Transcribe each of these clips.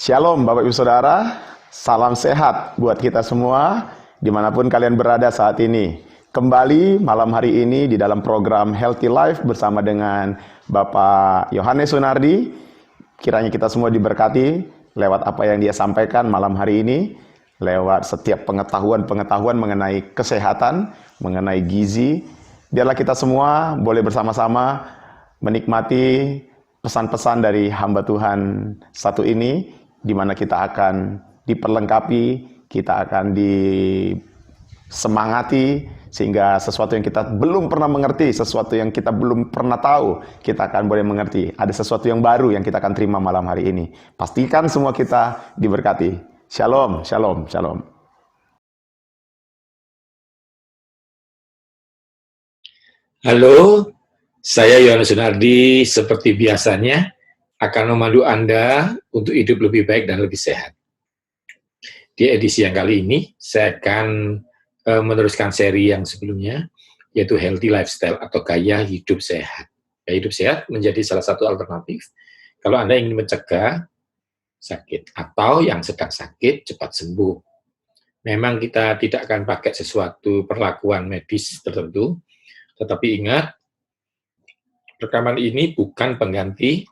Shalom Bapak Ibu Saudara, salam sehat buat kita semua, dimanapun kalian berada saat ini. Kembali malam hari ini di dalam program Healthy Life bersama dengan Bapak Yohanes Sunardi. Kiranya kita semua diberkati lewat apa yang dia sampaikan malam hari ini, lewat setiap pengetahuan-pengetahuan mengenai kesehatan, mengenai gizi. Biarlah kita semua boleh bersama-sama menikmati pesan-pesan dari hamba Tuhan satu ini, di mana kita akan diperlengkapi, kita akan disemangati, sehingga sesuatu yang kita belum pernah mengerti, sesuatu yang kita belum pernah tahu, kita akan boleh mengerti. Ada sesuatu yang baru yang kita akan terima malam hari ini. Pastikan semua kita diberkati. Shalom, shalom, shalom. Halo, saya Yohanes Sunardi. Seperti biasanya akan memandu Anda untuk hidup lebih baik dan lebih sehat. Di edisi yang kali ini, saya akan meneruskan seri yang sebelumnya, yaitu Healthy Lifestyle atau gaya hidup sehat. Gaya hidup sehat menjadi salah satu alternatif kalau Anda ingin mencegah sakit atau yang sedang sakit cepat sembuh. Memang kita tidak akan pakai sesuatu perlakuan medis tertentu, tetapi ingat, rekaman ini bukan pengganti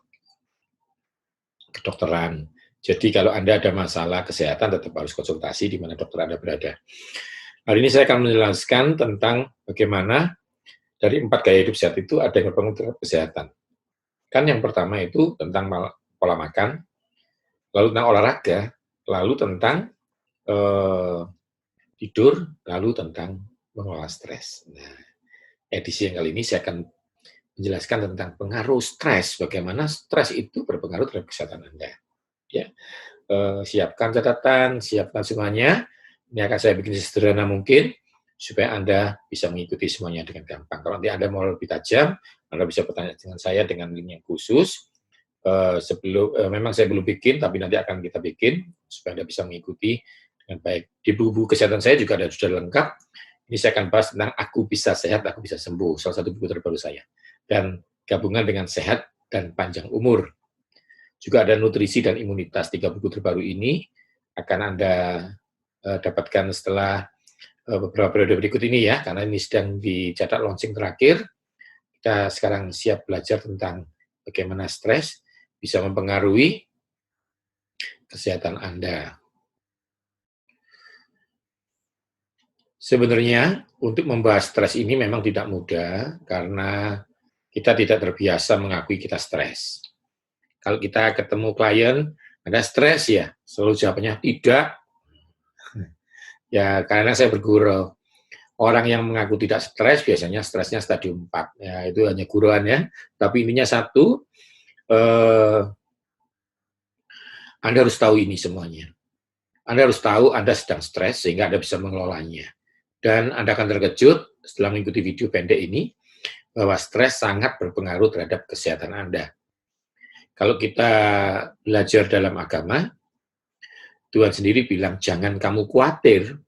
kedokteran. Jadi kalau Anda ada masalah kesehatan, tetap harus konsultasi di mana dokter Anda berada. Hari ini saya akan menjelaskan tentang bagaimana dari 4 gaya hidup sehat itu ada yang berpengaruh terhadap kesehatan. Kan yang pertama itu tentang pola makan, lalu tentang olahraga, lalu tentang tidur, lalu tentang mengelola stres. Nah, edisi yang kali ini saya akan menjelaskan tentang pengaruh stres, bagaimana stres itu berpengaruh terhadap kesehatan Anda. Ya, siapkan catatan, siapkan semuanya. Ini akan saya bikin sederhana mungkin supaya Anda bisa mengikuti semuanya dengan gampang. Kalau nanti Anda mau lebih tajam, Anda bisa bertanya dengan saya dengan link yang khusus. Memang saya belum bikin, tapi nanti akan kita bikin supaya Anda bisa mengikuti dengan baik. Di buku kesehatan saya juga ada sudah lengkap. Ini saya akan bahas tentang Aku Bisa Sehat, Aku Bisa Sembuh, salah satu buku terbaru saya. Dan gabungan dengan sehat dan panjang umur. Juga ada nutrisi dan imunitas. 3 buku terbaru ini akan Anda dapatkan setelah beberapa periode berikut ini ya, karena ini sedang dicetak launching terakhir. Kita sekarang siap belajar tentang bagaimana stres bisa mempengaruhi kesehatan Anda. Sebenarnya untuk membahas stres ini memang tidak mudah karena kita tidak terbiasa mengakui kita stres. Kalau kita ketemu klien, Anda stres ya? Selalu jawabannya tidak. Ya, karena saya bergurau. Orang yang mengaku tidak stres, biasanya stresnya stadium 4. Ya, itu hanya guruan ya. Tapi intinya satu, Anda harus tahu ini semuanya. Anda harus tahu Anda sedang stres, sehingga Anda bisa mengelolanya. Dan Anda akan terkejut setelah mengikuti video pendek ini, bahwa stres sangat berpengaruh terhadap kesehatan Anda. Kalau kita belajar dalam agama, Tuhan sendiri bilang, jangan kamu khawatir.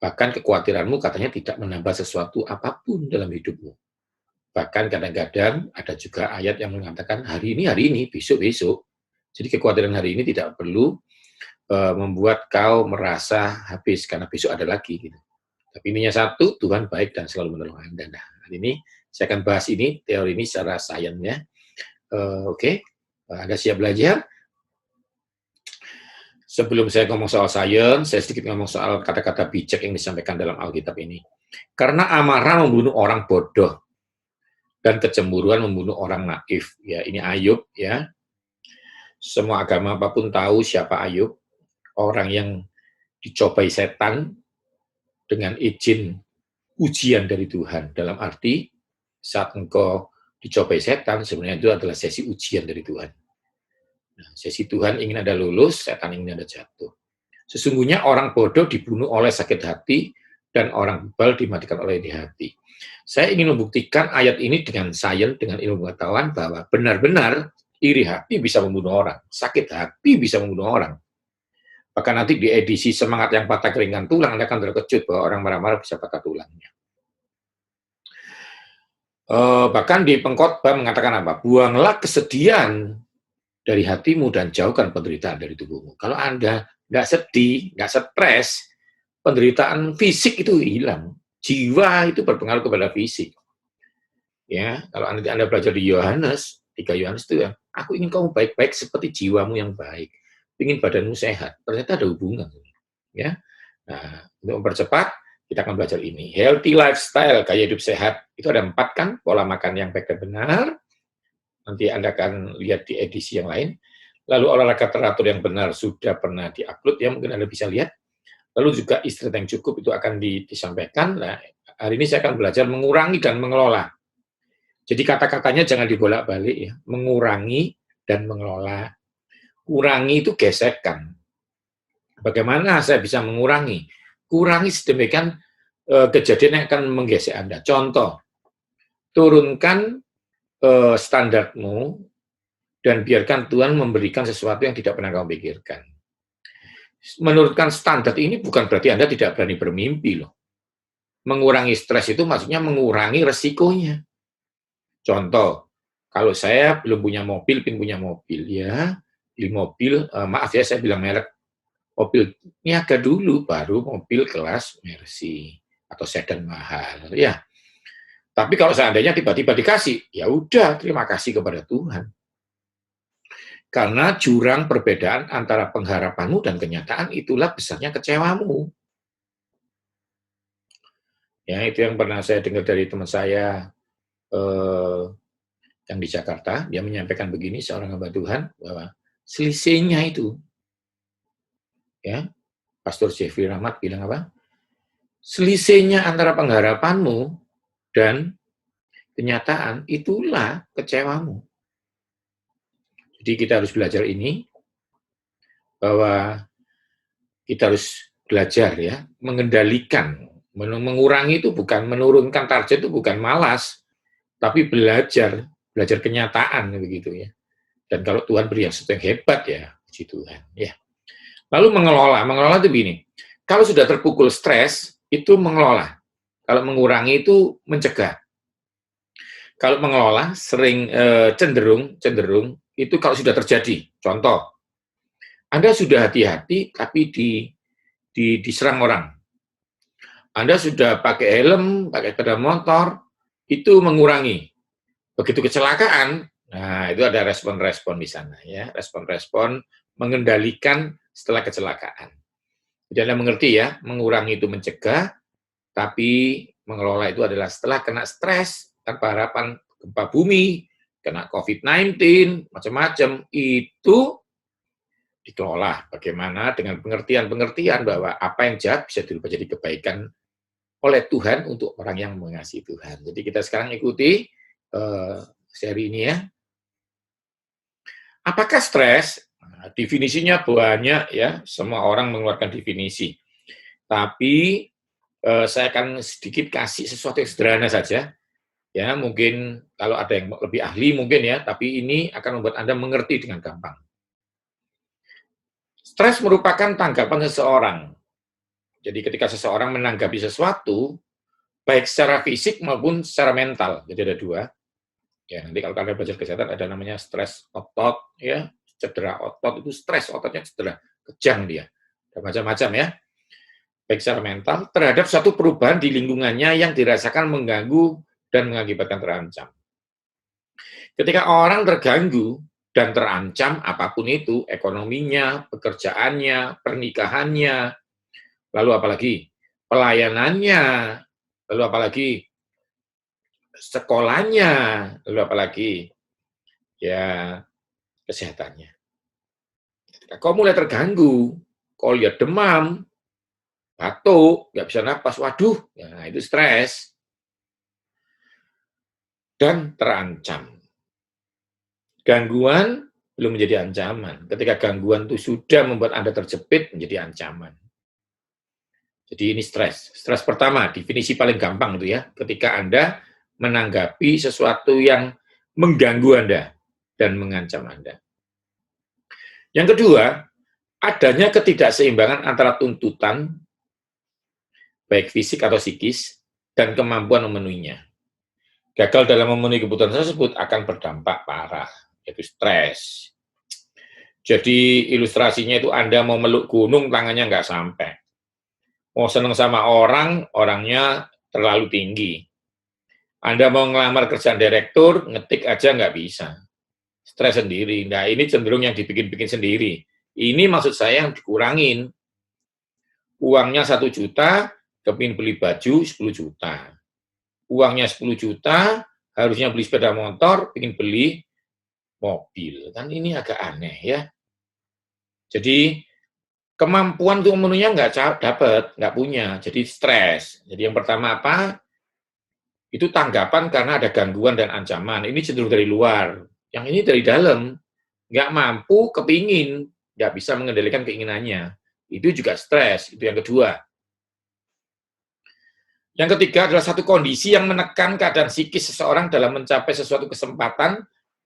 Bahkan kekhawatiranmu katanya tidak menambah sesuatu apapun dalam hidupmu. Bahkan kadang-kadang ada juga ayat yang mengatakan, hari ini, besok-besok. Jadi kekhawatiran hari ini tidak perlu membuat kau merasa habis, karena besok ada lagi. Gitu. Tapi ininya satu, Tuhan baik dan selalu menolong Anda. Nah, hari ini saya akan bahas ini, teori ini secara sainsnya. Oke. Anda siap belajar? Sebelum saya ngomong soal sains, saya sedikit ngomong soal kata-kata bijak yang disampaikan dalam Alkitab ini. Karena amarah membunuh orang bodoh dan kecemburuan membunuh orang naif. Ya, ini Ayub ya. Semua agama apapun tahu siapa Ayub, orang yang dicobai setan dengan izin ujian dari Tuhan. Dalam arti saat engkau dicobai setan, sebenarnya itu adalah sesi ujian dari Tuhan. Nah, sesi Tuhan ingin Anda lulus, setan ingin Anda jatuh. Sesungguhnya orang bodoh dibunuh oleh sakit hati, dan orang bebal dimatikan oleh iri hati. Saya ingin membuktikan ayat ini dengan sains, dengan ilmu pengetahuan, bahwa benar-benar iri hati bisa membunuh orang, sakit hati bisa membunuh orang. Bahkan nanti di edisi semangat yang patah keringan tulang, Anda akan terkejut bahwa orang marah-marah bisa patah tulangnya. Bahkan di pengkhotbah mengatakan apa? Buanglah kesedihan dari hatimu dan jauhkan penderitaan dari tubuhmu. Kalau Anda nggak sedih, nggak stres, penderitaan fisik itu hilang. Jiwa itu berpengaruh kepada fisik. Ya, kalau Anda belajar di Yohanes, 3 Yohanes itu ya, aku ingin kamu baik-baik seperti jiwamu yang baik. Ingin badanmu sehat. Ternyata ada hubungan. Ya. Nah, untuk mempercepat, kita akan belajar ini. Healthy lifestyle, gaya hidup sehat. Itu ada 4 kan, pola makan yang baik dan benar. Nanti Anda akan lihat di edisi yang lain. Lalu olahraga teratur yang benar sudah pernah di-upload, ya mungkin Anda bisa lihat. Lalu juga istirahat yang cukup itu akan disampaikan. Nah, hari ini saya akan belajar mengurangi dan mengelola. Jadi kata-katanya jangan dibolak-balik ya. Mengurangi dan mengelola. Kurangi itu gesekan. Bagaimana saya bisa mengurangi? Kurangi sedemikian kejadian yang akan menggesek Anda. Contoh, turunkan standarmu dan biarkan Tuhan memberikan sesuatu yang tidak pernah kamu pikirkan. Menurunkan standar ini bukan berarti Anda tidak berani bermimpi loh. Mengurangi stres itu maksudnya mengurangi resikonya. Contoh, kalau saya belum punya mobil, ingin punya mobil, ya, beli mobil, maaf ya saya bilang merek, mobil niaga dulu, baru mobil kelas Mercy atau sedan mahal, ya. Tapi kalau seandainya tiba-tiba dikasih, ya udah, terima kasih kepada Tuhan. Karena jurang perbedaan antara pengharapanmu dan kenyataan itulah besarnya kecewamu. Ya, itu yang pernah saya dengar dari teman saya yang di Jakarta, dia menyampaikan begini, seorang hamba Tuhan, bahwa selisihnya itu, ya, Pastor Jeffrey Rahmat bilang apa? Selisihnya antara pengharapanmu dan kenyataan, itulah kecewamu. Jadi kita harus belajar ini, bahwa kita harus belajar ya, mengendalikan, mengurangi itu bukan, menurunkan target itu bukan malas, tapi belajar kenyataan begitu ya. Dan kalau Tuhan beri yang sesuatu yang hebat ya, puji Tuhan ya. Lalu mengelola itu begini. Kalau sudah terpukul stres, itu mengelola. Kalau mengurangi itu mencegah. Kalau mengelola sering cenderung itu kalau sudah terjadi. Contoh, Anda sudah hati-hati tapi diserang orang. Anda sudah pakai helm, pakai sepeda motor, itu mengurangi. Begitu kecelakaan, nah itu ada respon-respon di sana ya, respon-respon mengendalikan setelah kecelakaan. Jadi Anda mengerti ya, mengurangi itu mencegah, tapi mengelola itu adalah setelah kena stres, tanpa harapan gempa bumi, kena COVID-19, macam-macam, itu dikelola. Bagaimana dengan pengertian-pengertian bahwa apa yang jahat bisa dirubah jadi kebaikan oleh Tuhan untuk orang yang mengasihi Tuhan. Jadi kita sekarang ikuti seri ini ya. Apakah stres? Nah, definisinya banyak ya, semua orang mengeluarkan definisi. Tapi saya akan sedikit kasih sesuatu yang sederhana saja. Ya, mungkin kalau ada yang lebih ahli mungkin ya, tapi ini akan membuat Anda mengerti dengan gampang. Stres merupakan tanggapan seseorang. Jadi ketika seseorang menanggapi sesuatu, baik secara fisik maupun secara mental. Jadi ada dua. Ya, nanti kalau kalian belajar kesehatan ada namanya stres otot, ya, cedera otot itu stres, ototnya cedera, kejang dia. Ada macam-macam ya. Baik secara mental terhadap suatu perubahan di lingkungannya yang dirasakan mengganggu dan mengakibatkan terancam. Ketika orang terganggu dan terancam apapun itu, ekonominya, pekerjaannya, pernikahannya, lalu apalagi pelayanannya, lalu apalagi sekolahnya, lalu apalagi ya kesehatannya. Ketika kau mulai terganggu, kau lihat demam, batuk, nggak bisa napas, waduh, nah itu stres dan terancam. Gangguan belum menjadi ancaman. Ketika gangguan itu sudah membuat Anda terjepit, menjadi ancaman. Jadi ini stres. Stres pertama, definisi paling gampang itu ya, ketika Anda menanggapi sesuatu yang mengganggu Anda dan mengancam Anda. Yang kedua, adanya ketidakseimbangan antara tuntutan, baik fisik atau psikis, dan kemampuan memenuhinya. Gagal dalam memenuhi kebutuhan tersebut akan berdampak parah, yaitu stres. Jadi ilustrasinya itu Anda mau meluk gunung, tangannya nggak sampai. Mau seneng sama orang, orangnya terlalu tinggi. Anda mau ngelamar kerjaan direktur, ngetik aja nggak bisa. Stres sendiri. Nah, ini cenderung yang dibikin-bikin sendiri. Ini maksud saya yang dikurangin. Uangnya 1 juta, kepingin beli baju 10 juta. Uangnya 10 juta, harusnya beli sepeda motor, ingin beli mobil. Kan ini agak aneh ya. Jadi kemampuan untuk memenuhinya nggak dapat, nggak punya. Jadi stres. Jadi yang pertama apa? Itu tanggapan karena ada gangguan dan ancaman. Ini cenderung dari luar. Yang ini dari dalam. Nggak mampu, kepingin. Nggak bisa mengendalikan keinginannya. Itu juga stres. Itu yang kedua. Yang ketiga adalah satu kondisi yang menekan keadaan psikis seseorang dalam mencapai sesuatu kesempatan,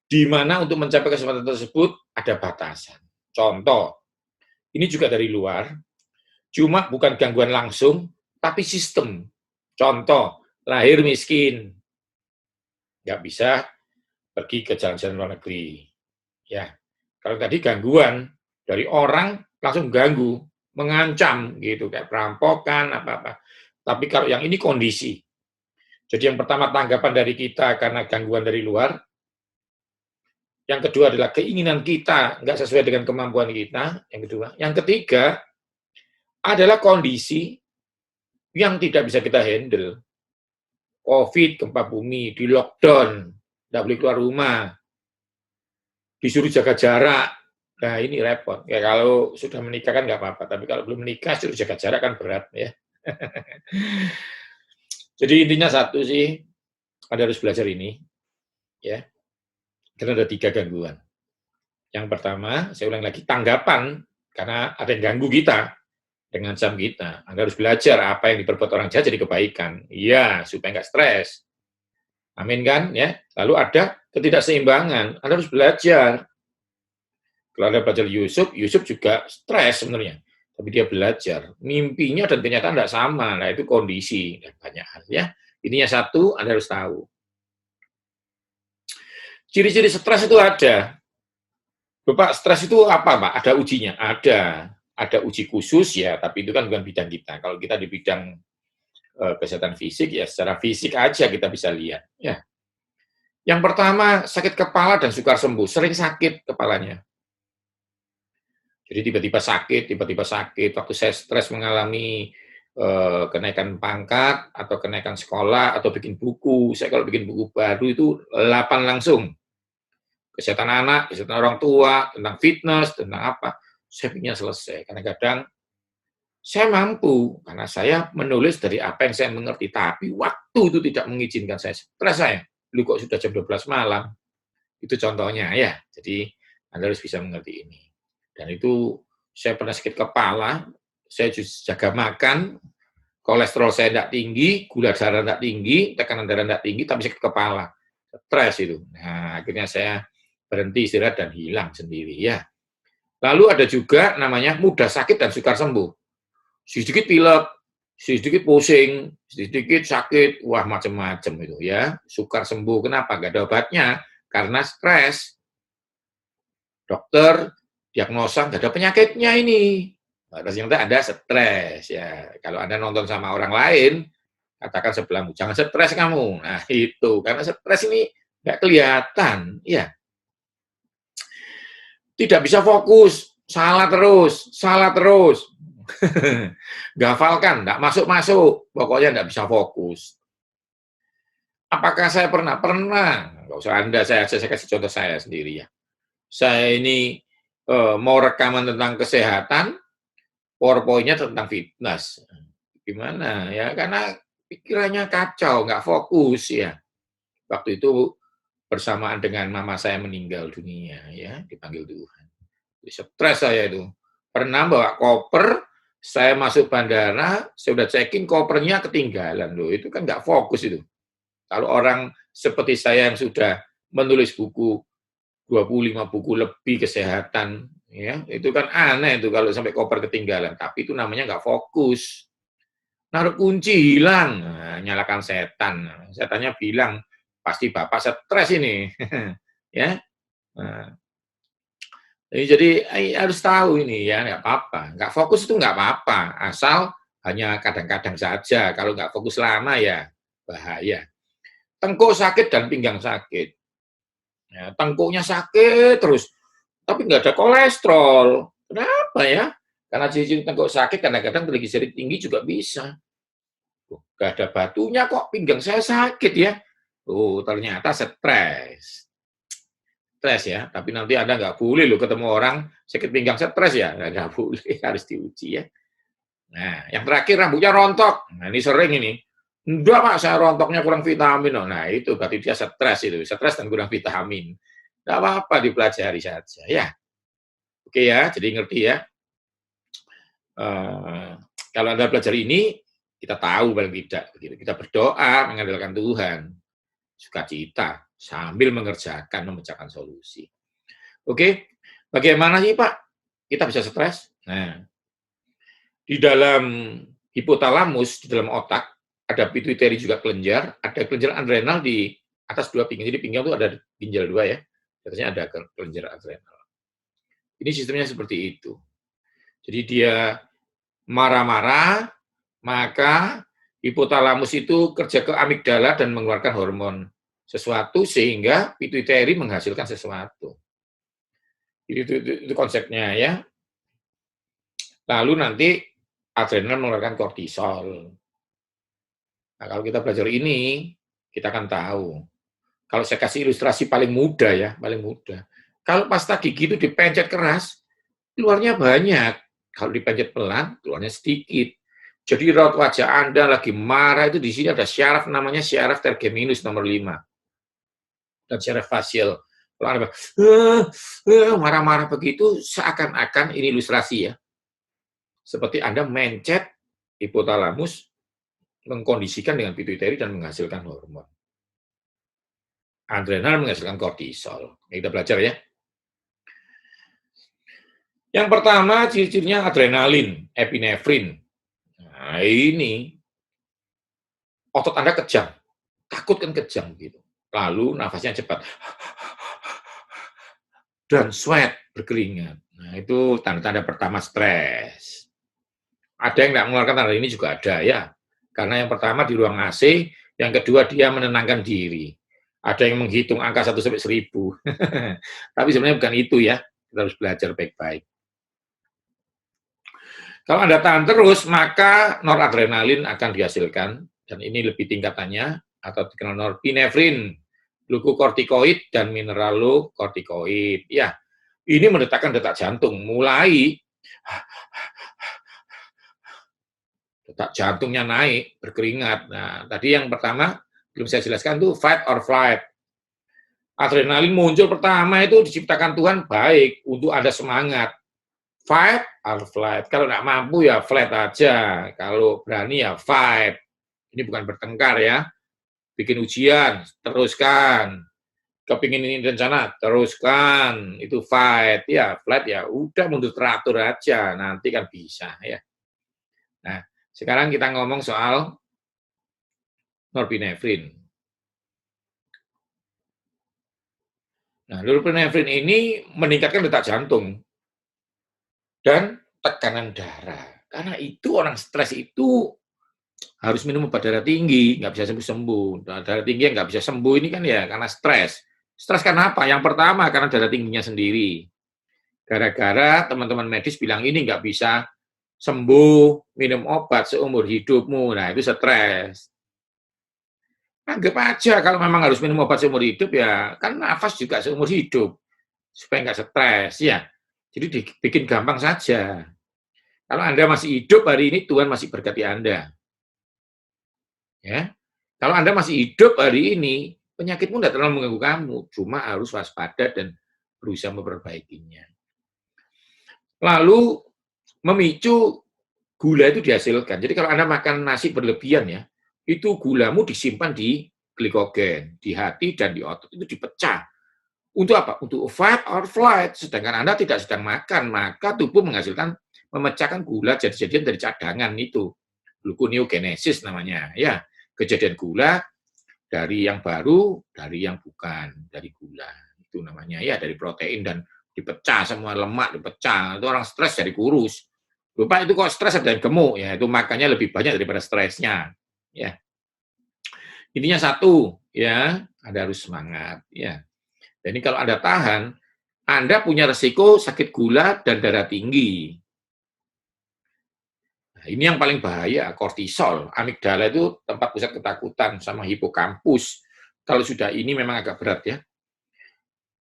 di mana untuk mencapai kesempatan tersebut ada batasan. Contoh, ini juga dari luar, cuma bukan gangguan langsung, tapi sistem. Contoh, lahir miskin, nggak bisa pergi ke jalan-jalan luar negeri. Ya, kalau tadi gangguan dari orang langsung ganggu, mengancam gitu, kayak perampokan apa-apa. Tapi kalau yang ini kondisi. Jadi yang pertama tanggapan dari kita karena gangguan dari luar. Yang kedua adalah keinginan kita nggak sesuai dengan kemampuan kita. Yang kedua. Yang ketiga adalah kondisi yang tidak bisa kita handle. COVID, gempa bumi, di lockdown, nggak boleh keluar rumah, disuruh jaga jarak. Nah ini repot. Ya kalau sudah menikah kan nggak apa-apa, tapi kalau belum menikah suruh jaga jarak kan berat ya. Jadi intinya satu sih, Anda harus belajar ini, ya. Karena ada 3 gangguan. Yang pertama, saya ulang lagi, tanggapan karena ada yang ganggu kita dengan jam kita. Anda harus belajar apa yang diperbuat orang jahat jadi kebaikan. Iya, supaya nggak stres. Amin kan? Ya. Lalu ada ketidakseimbangan. Anda harus belajar. Kalau Anda belajar Yusuf, Yusuf juga stres sebenarnya. Tapi dia belajar. Mimpinya dan kenyataan tidak sama. Nah, itu kondisi. Dan banyak hal ya. Intinya satu, Anda harus tahu. Ciri-ciri stres itu ada. Bapak, stres itu apa, Pak? Ada ujinya? Ada. Ada uji khusus ya, tapi itu kan bukan bidang kita. Kalau kita di bidang kesehatan fisik, ya secara fisik aja kita bisa lihat. Ya. Yang pertama, sakit kepala dan sukar sembuh. Sering sakit kepalanya. Jadi tiba-tiba sakit. Waktu saya stres mengalami kenaikan pangkat, atau kenaikan sekolah, atau bikin buku. Saya kalau bikin buku baru itu 8 langsung. Kesehatan anak, kesehatan orang tua, tentang fitness, tentang apa. Saya ingin selesai. Karena kadang saya mampu, karena saya menulis dari apa yang saya mengerti. Tapi waktu itu tidak mengizinkan saya. Stres saya. Lu kok sudah jam 12 malam. Itu contohnya ya. Jadi Anda harus bisa mengerti ini. Dan itu saya pernah sakit kepala, saya jaga makan, kolesterol saya tidak tinggi, gula darah tidak tinggi, tekanan darah tidak tinggi, tapi sakit kepala. Stres itu. Nah, akhirnya saya berhenti istirahat dan hilang sendiri ya. Lalu ada juga namanya mudah sakit dan sukar sembuh. Sedikit pilek, sedikit pusing, sedikit sakit, wah macam-macam itu ya. Sukar sembuh, kenapa? Gak ada obatnya, karena stres. Dokter diagnosa nggak ada penyakitnya ini. Ternyata ada stres ya. Kalau Anda nonton sama orang lain, katakan sebelahmu, jangan stres kamu. Nah itu, karena stres ini nggak kelihatan, ya. Tidak bisa fokus, salah terus. Gafalkan, nggak masuk-masuk, pokoknya nggak bisa fokus. Apakah saya pernah? Pernah. Nggak usah Anda, saya kasih contoh saya sendiri ya. Saya ini mau rekaman tentang kesehatan, PowerPoint-nya tentang fitness. Gimana ya, karena pikirannya kacau, nggak fokus ya. Waktu itu bersamaan dengan mama saya meninggal dunia ya, dipanggil Tuhan. Stres saya itu. Pernah bawa koper, saya masuk bandara, saya udah check-in, kopernya ketinggalan loh. Itu kan nggak fokus itu. Kalau orang seperti saya yang sudah menulis buku 25 buku lebih kesehatan, ya itu kan aneh itu kalau sampai koper ketinggalan. Tapi itu namanya nggak fokus. Naruh kunci hilang, nah, nyalakan setan. Setannya bilang pasti bapak stres ini, ya. Nah, Jadi harus tahu ini ya, nggak apa-apa. Nggak fokus itu nggak apa-apa, asal hanya kadang-kadang saja. Kalau nggak fokus lama ya bahaya. Tengkuk sakit dan pinggang sakit. Ya, tengkuknya sakit terus, tapi nggak ada kolesterol. Kenapa ya? Karena ciri-ciri tengkuk sakit kadang-kadang trigliserid tinggi juga bisa. Nggak ada batunya kok, pinggang saya sakit ya. Oh, ternyata stres. Stres ya, tapi nanti Anda nggak boleh loh ketemu orang sakit pinggang stres ya, nggak boleh, harus diuji ya. Nah, yang terakhir rambutnya rontok. Nah, ini sering ini. Enggak, Pak, saya rontoknya kurang vitamin. Oh, nah, itu berarti dia stres itu. Stres dan kurang vitamin. Nggak apa-apa, dipelajari saja. Ya, oke ya, jadi ngerti ya. Eh, kalau Anda pelajari ini, kita tahu paling tidak. Begitu. Kita berdoa, mengandalkan Tuhan. Sukacita, sambil mengerjakan, memecahkan solusi. Oke, bagaimana sih Pak kita bisa stres? Nah, di dalam hipotalamus, di dalam otak, ada pituitary juga kelenjar, ada kelenjar adrenal di atas dua pinggang. Jadi pinggang itu ada ginjal dua ya, biasanya ada kelenjar adrenal. Ini sistemnya seperti itu. Jadi dia marah-marah, maka hipotalamus itu kerja ke amigdala dan mengeluarkan hormon sesuatu sehingga pituitary menghasilkan sesuatu. Itu konsepnya ya. Lalu nanti adrenal mengeluarkan kortisol. Nah, kalau kita belajar ini, kita akan tahu. Kalau saya kasih ilustrasi paling mudah ya, paling mudah. Kalau pasta gigi itu dipencet keras, keluarnya banyak. Kalau dipencet pelan, keluarnya sedikit. Jadi raut wajah Anda lagi marah itu di sini ada syaraf namanya syaraf trigeminus nomor 5. Dan syaraf fasial. Kalau Anda marah-marah begitu, seakan-akan ini ilustrasi ya. Seperti Anda mencet hipotalamus, mengkondisikan dengan pituitary dan menghasilkan hormon. Adrenal menghasilkan kortisol. Kita belajar ya. Yang pertama ciri-cirinya adrenalin, epinefrin. Nah, ini otot Anda kejang, takut kan kejang gitu. Lalu nafasnya cepat. Dan sweat, berkeringat. Nah, itu tanda-tanda pertama stres. Ada yang nggak mengeluarkan tanda ini juga ada ya. Karena yang pertama di ruang AC, yang kedua dia menenangkan diri. Ada yang menghitung angka 1 sampai 1000. Tapi sebenarnya bukan itu ya. Kita harus belajar baik-baik. Kalau Anda tahan terus, maka noradrenalin akan dihasilkan. Dan ini lebih tingkatannya, atau dikenal norepinefrin, glukokortikoid, dan mineralokortikoid. Ya, ini mendetakkan detak jantung. Mulai detak jantungnya naik, berkeringat. Nah, tadi yang pertama, belum saya jelaskan tuh fight or flight. Adrenalin muncul pertama itu diciptakan Tuhan baik untuk Anda semangat. Fight or flight. Kalau nggak mampu ya flight aja. Kalau berani ya fight. Ini bukan bertengkar ya. Bikin ujian, teruskan. Kepingin ini dan sana, teruskan. Itu fight. Ya, flight ya udah mundur teratur aja. Nanti kan bisa ya. Nah, sekarang kita ngomong soal norepinefrin. Nah, norepinefrin ini meningkatkan detak jantung dan tekanan darah. Karena itu orang stres itu harus minum obat darah tinggi, nggak bisa sembuh-sembuh. Darah tinggi yang nggak bisa sembuh ini kan ya karena stres. Stres karena apa? Yang pertama karena darah tingginya sendiri. Gara-gara teman-teman medis bilang ini nggak bisa sembuh, minum obat seumur hidupmu. Nah, itu stres. Anggap aja kalau memang harus minum obat seumur hidup ya, kan nafas juga seumur hidup. Supaya nggak stres, ya. Jadi dibikin gampang saja. Kalau Anda masih hidup hari ini, Tuhan masih berkati Anda. Ya. Kalau Anda masih hidup hari ini, penyakitmu tidak terlalu mengganggu kamu, cuma harus waspada dan berusaha memperbaikinya. Lalu memicu gula itu dihasilkan. Jadi kalau Anda makan nasi berlebihan ya, itu gulamu disimpan di glikogen, di hati dan di otot, itu dipecah. Untuk apa? Untuk fight or flight. Sedangkan Anda tidak sedang makan, maka tubuh memecahkan gula jadi-jadian dari cadangan itu. Gluconeogenesis namanya. Ya, kejadian gula dari yang baru, dari yang bukan, dari gula. Itu namanya ya, dari protein dan dipecah semua lemak dipecah. Itu orang stres jadi kurus. Lupa itu kok stres ada yang gemuk ya, itu makannya lebih banyak daripada stresnya. Ya. Intinya satu, ya, Anda harus semangat, ya. Jadi kalau Anda tahan, Anda punya resiko sakit gula dan darah tinggi. Nah, ini yang paling bahaya, kortisol. Amigdala itu tempat pusat ketakutan sama hipokampus. Kalau sudah ini memang agak berat ya.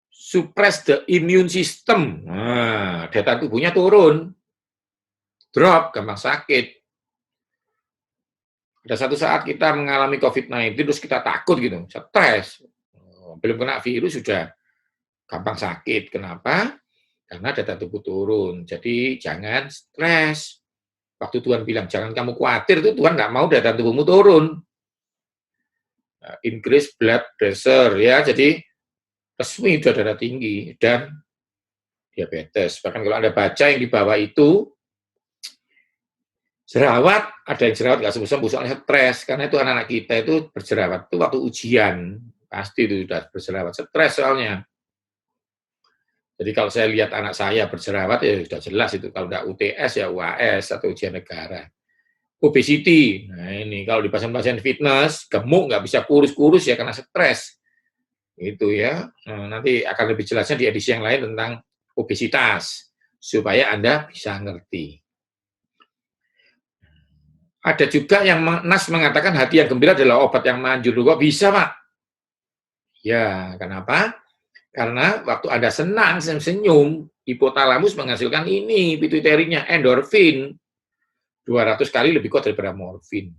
Suppress the immune system. Nah, daya tubuhnya turun. Drop, gampang sakit. Ada satu saat kita mengalami COVID-19, terus kita takut gitu, stres. Belum kena virus sudah gampang sakit. Kenapa? Karena daya tubuh turun. Jadi jangan stres. Waktu Tuhan bilang, jangan kamu khawatir, itu Tuhan nggak mau daya tubuhmu turun. Increase blood pressure, ya. Jadi resmi sudah darah tinggi dan diabetes. Bahkan kalau Anda baca yang di bawah itu, jerawat, ada yang jerawat nggak sembuh-sembuh, soalnya stres. Karena itu anak-anak kita itu berjerawat itu waktu ujian. Pasti itu sudah berjerawat, stres soalnya. Jadi kalau saya lihat anak saya berjerawat, ya sudah jelas itu. Kalau nggak UTS, ya UAS atau ujian negara. Obesity, nah ini kalau di pasien-pasien fitness, gemuk, nggak bisa kurus-kurus ya karena stres. Itu ya. Nanti akan lebih jelasnya di edisi yang lain tentang obesitas. Supaya Anda bisa ngerti. Ada juga yang Nas mengatakan hati yang gembira adalah obat yang manjur. Kok bisa, Pak? Ya, kenapa? Karena waktu Anda senang, senyum, hipotalamus menghasilkan ini, pituiterinya, endorfin. 200 kali lebih kuat daripada morfin.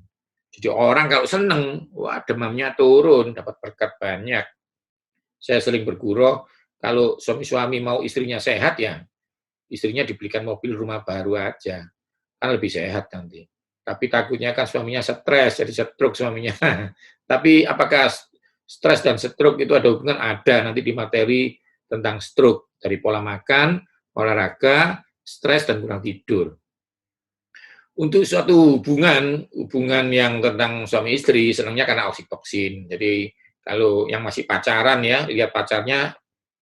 Jadi orang kalau senang, wah demamnya turun, dapat berkat banyak. Saya sering bergurau, kalau suami-suami mau istrinya sehat ya, istrinya dibelikan mobil rumah baru aja. Kan lebih sehat nanti. Tapi takutnya kan suaminya stres, jadi stroke suaminya. Tapi apakah stres dan stroke itu ada hubungan? Ada, nanti di materi tentang stroke. Dari pola makan, olahraga, stres, dan kurang tidur. Untuk suatu hubungan yang tentang suami istri, senangnya karena oksitoksin. Jadi kalau yang masih pacaran ya, lihat pacarnya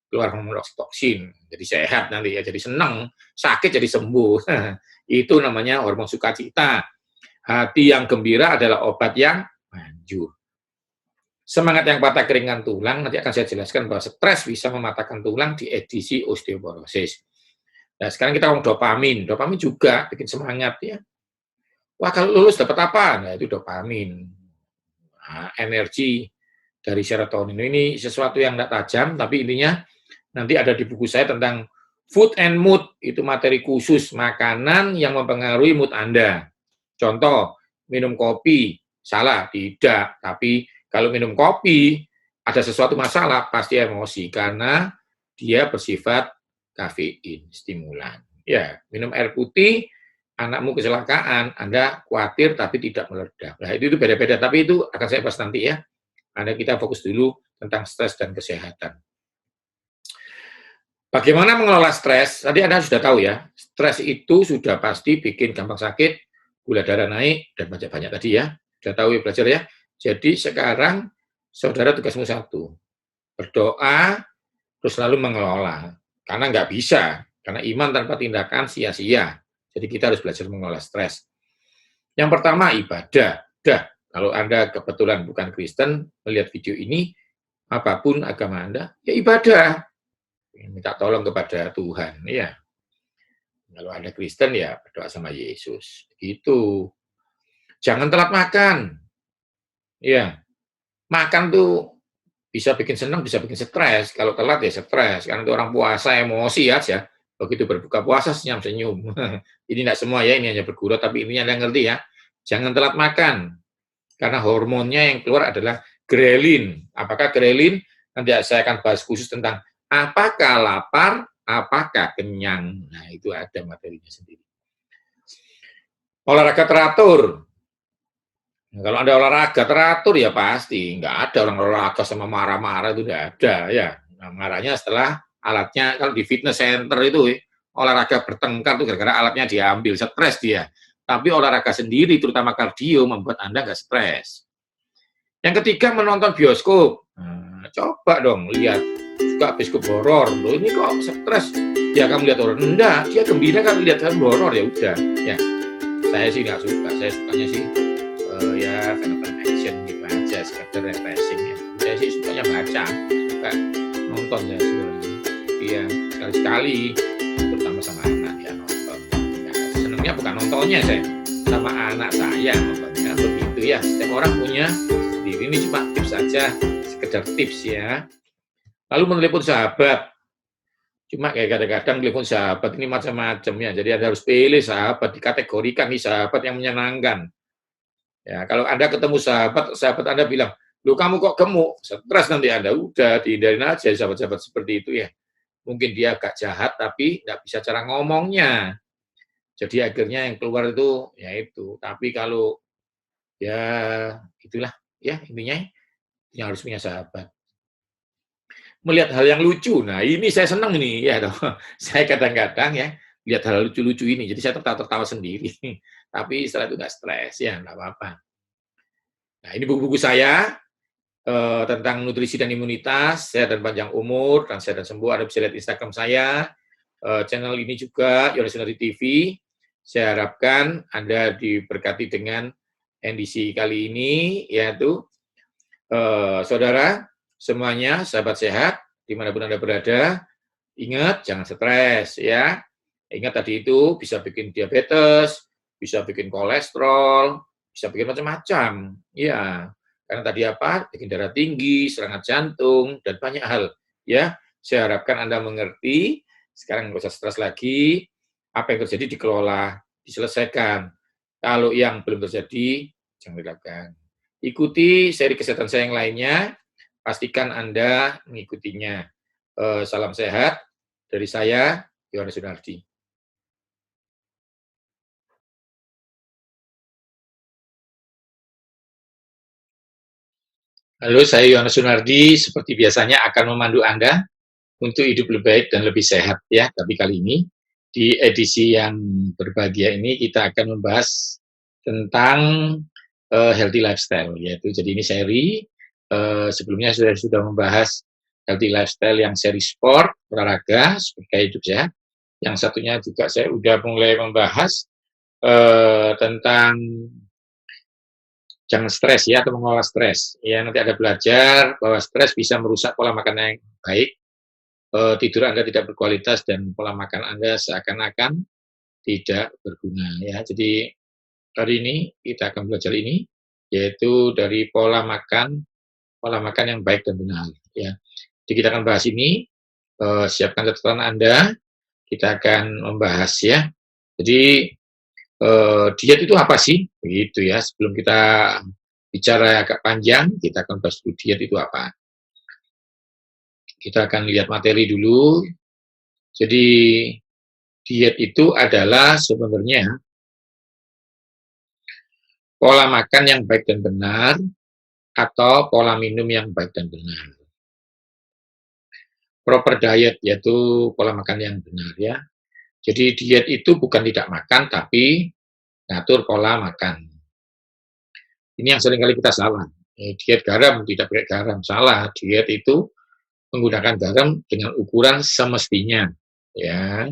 keluar hormon oksitoksin, jadi sehat nanti ya, jadi senang, sakit jadi sembuh. Itu namanya hormon sukacita. Hati yang gembira adalah obat yang manjur. Semangat yang patah keringan tulang, nanti akan saya jelaskan bahwa stres bisa mematahkan tulang di edisi osteoporosis. Nah, sekarang kita ngomong dopamin. Dopamin juga bikin semangat ya. Wah, kalau lulus dapat apa? Nah, itu dopamin. Nah, energi dari serotonin. Ini sesuatu yang tidak tajam, tapi intinya nanti ada di buku saya tentang food and mood. Itu materi khusus makanan yang mempengaruhi mood Anda. Contoh, minum kopi, salah, tidak. Tapi kalau minum kopi, ada sesuatu masalah, pasti emosi. Karena dia bersifat kafein, stimulan. Ya, minum air putih, anakmu kecelakaan, Anda khawatir tapi tidak meledak. Nah, itu beda-beda. Tapi itu akan saya bahas nanti ya. Anda kita fokus dulu tentang stres dan kesehatan. Bagaimana mengelola stres? Tadi Anda sudah tahu ya, stres itu sudah pasti bikin gampang sakit, gula darah naik, dan banyak-banyak tadi ya. Sudah tahu ya, belajar ya. Jadi sekarang, saudara tugasmu satu, berdoa, terus lalu mengelola. Karena nggak bisa, karena iman tanpa tindakan sia-sia. Jadi kita harus belajar mengelola stres. Yang pertama, ibadah. Kalau Anda kebetulan bukan Kristen, melihat video ini, apapun agama Anda, ya ibadah. Minta tolong kepada Tuhan, ya. Kalau Anda Kristen, ya berdoa sama Yesus. Gitu. Jangan telat makan. Ya, makan tuh bisa bikin senang, bisa bikin stres. Kalau telat ya stres. Karena itu orang puasa emosi aja. Begitu berbuka puasa senyum-senyum. Ini tidak semua ya, ini hanya bergurau, tapi ini Anda ngerti ya. Jangan telat makan. Karena hormonnya yang keluar adalah grelin. Apakah grelin? Nanti saya akan bahas khusus tentang apakah lapar, apakah kenyang. Nah, itu ada materinya sendiri. Olahraga teratur. Nah, kalau Anda olahraga teratur ya pasti. Nggak ada orang olahraga sama marah-marah, itu tidak ada. Ya. Nah, marahnya setelah alatnya, kalau di fitness center itu olahraga bertengkar itu gara-gara alatnya diambil, stres dia. Tapi olahraga sendiri, terutama kardio, membuat Anda nggak stres. Yang ketiga, menonton bioskop. Nah, coba dong lihat suka habis ke horor. Loh ini kok stres? Ya kamu lihat horor. Enggak, dia gembira kalau lihat kamu horor, ya udah. Ya, saya sih nggak suka. Saya sukanya sih ya film-film action gitu aja, sekedar refreshing ya. Saya sih sukanya baca, suka nonton ya sebenarnya. Iya, sekali-sekali, terutama sama anak ya nonton. Ya, senangnya bukan nontonnya saya, sama anak saya nontonnya begitu ya. Setiap orang punya sendiri. Ini cuma tips saja, sekedar tips ya. Lalu menelepon sahabat. Cuma kayak kadang-kadang telepon sahabat ini macam-macam ya. Jadi Anda harus pilih sahabat, dikategorikan nih sahabat yang menyenangkan. Ya, kalau Anda ketemu sahabat, sahabat Anda bilang, "Loh kamu kok gemuk?" Stres nanti Anda. Udah, dihindarin aja sahabat-sahabat seperti itu ya. Mungkin dia agak jahat, tapi nggak bisa cara ngomongnya. Jadi akhirnya yang keluar itu, ya itu. Tapi kalau, ya itulah, ya intinya yang harus punya sahabat. Melihat hal yang lucu. Nah, ini saya senang ini ya toh. Saya kadang-kadang ya lihat hal lucu-lucu ini, jadi saya tertawa-tertawa sendiri. Tapi setelah itu nggak stres, ya nggak apa-apa. Nah, ini buku-buku saya tentang nutrisi dan imunitas, sehat dan panjang umur, dan sehat dan sembuh. Anda bisa lihat Instagram saya, channel ini juga, Yohanes TV. Saya harapkan Anda diberkati dengan edisi kali ini, yaitu saudara semuanya, sahabat sehat, dimanapun Anda berada, ingat jangan stres ya. Ingat tadi itu bisa bikin diabetes, bisa bikin kolesterol, bisa bikin macam-macam. Ya, karena tadi apa? Bikin darah tinggi, serangan jantung, dan banyak hal. Ya, saya harapkan Anda mengerti. Sekarang nggak usah stres lagi. Apa yang terjadi dikelola, diselesaikan. Kalau yang belum terjadi, jangan dilakukan. Ikuti seri kesehatan saya yang lainnya, pastikan Anda mengikutinya. Salam sehat dari saya, Yohanes Sunardi. Halo, saya Yohanes Sunardi, seperti biasanya akan memandu Anda untuk hidup lebih baik dan lebih sehat ya. Tapi kali ini, di edisi yang berbahagia ini, kita akan membahas tentang healthy lifestyle, yaitu jadi ini seri sebelumnya sudah membahas healthy lifestyle yang seri sport, olahraga, sebagai hidup sehat. Yang satunya juga saya sudah mulai membahas tentang jangan stres ya, atau mengelola stres. Ya, nanti ada belajar bahwa stres bisa merusak pola makan yang baik, tidur Anda tidak berkualitas, dan pola makan Anda seakan-akan tidak berguna ya. Jadi hari ini kita akan belajar ini, yaitu dari pola makan yang baik dan benar ya. Jadi kita akan bahas ini, siapkan catatan Anda, kita akan membahas ya. Jadi diet itu apa sih? Begitu ya. Sebelum kita bicara agak panjang, kita akan bahas dulu diet itu apa. Kita akan lihat materi dulu. Jadi diet itu adalah sebenarnya pola makan yang baik dan benar, atau pola minum yang baik dan benar. Proper diet yaitu pola makan yang benar ya. Jadi diet itu bukan tidak makan, tapi ngatur pola makan. Ini yang seringkali kita salah. Diet garam, tidak pakai garam. Salah, diet itu menggunakan garam dengan ukuran semestinya. Ya,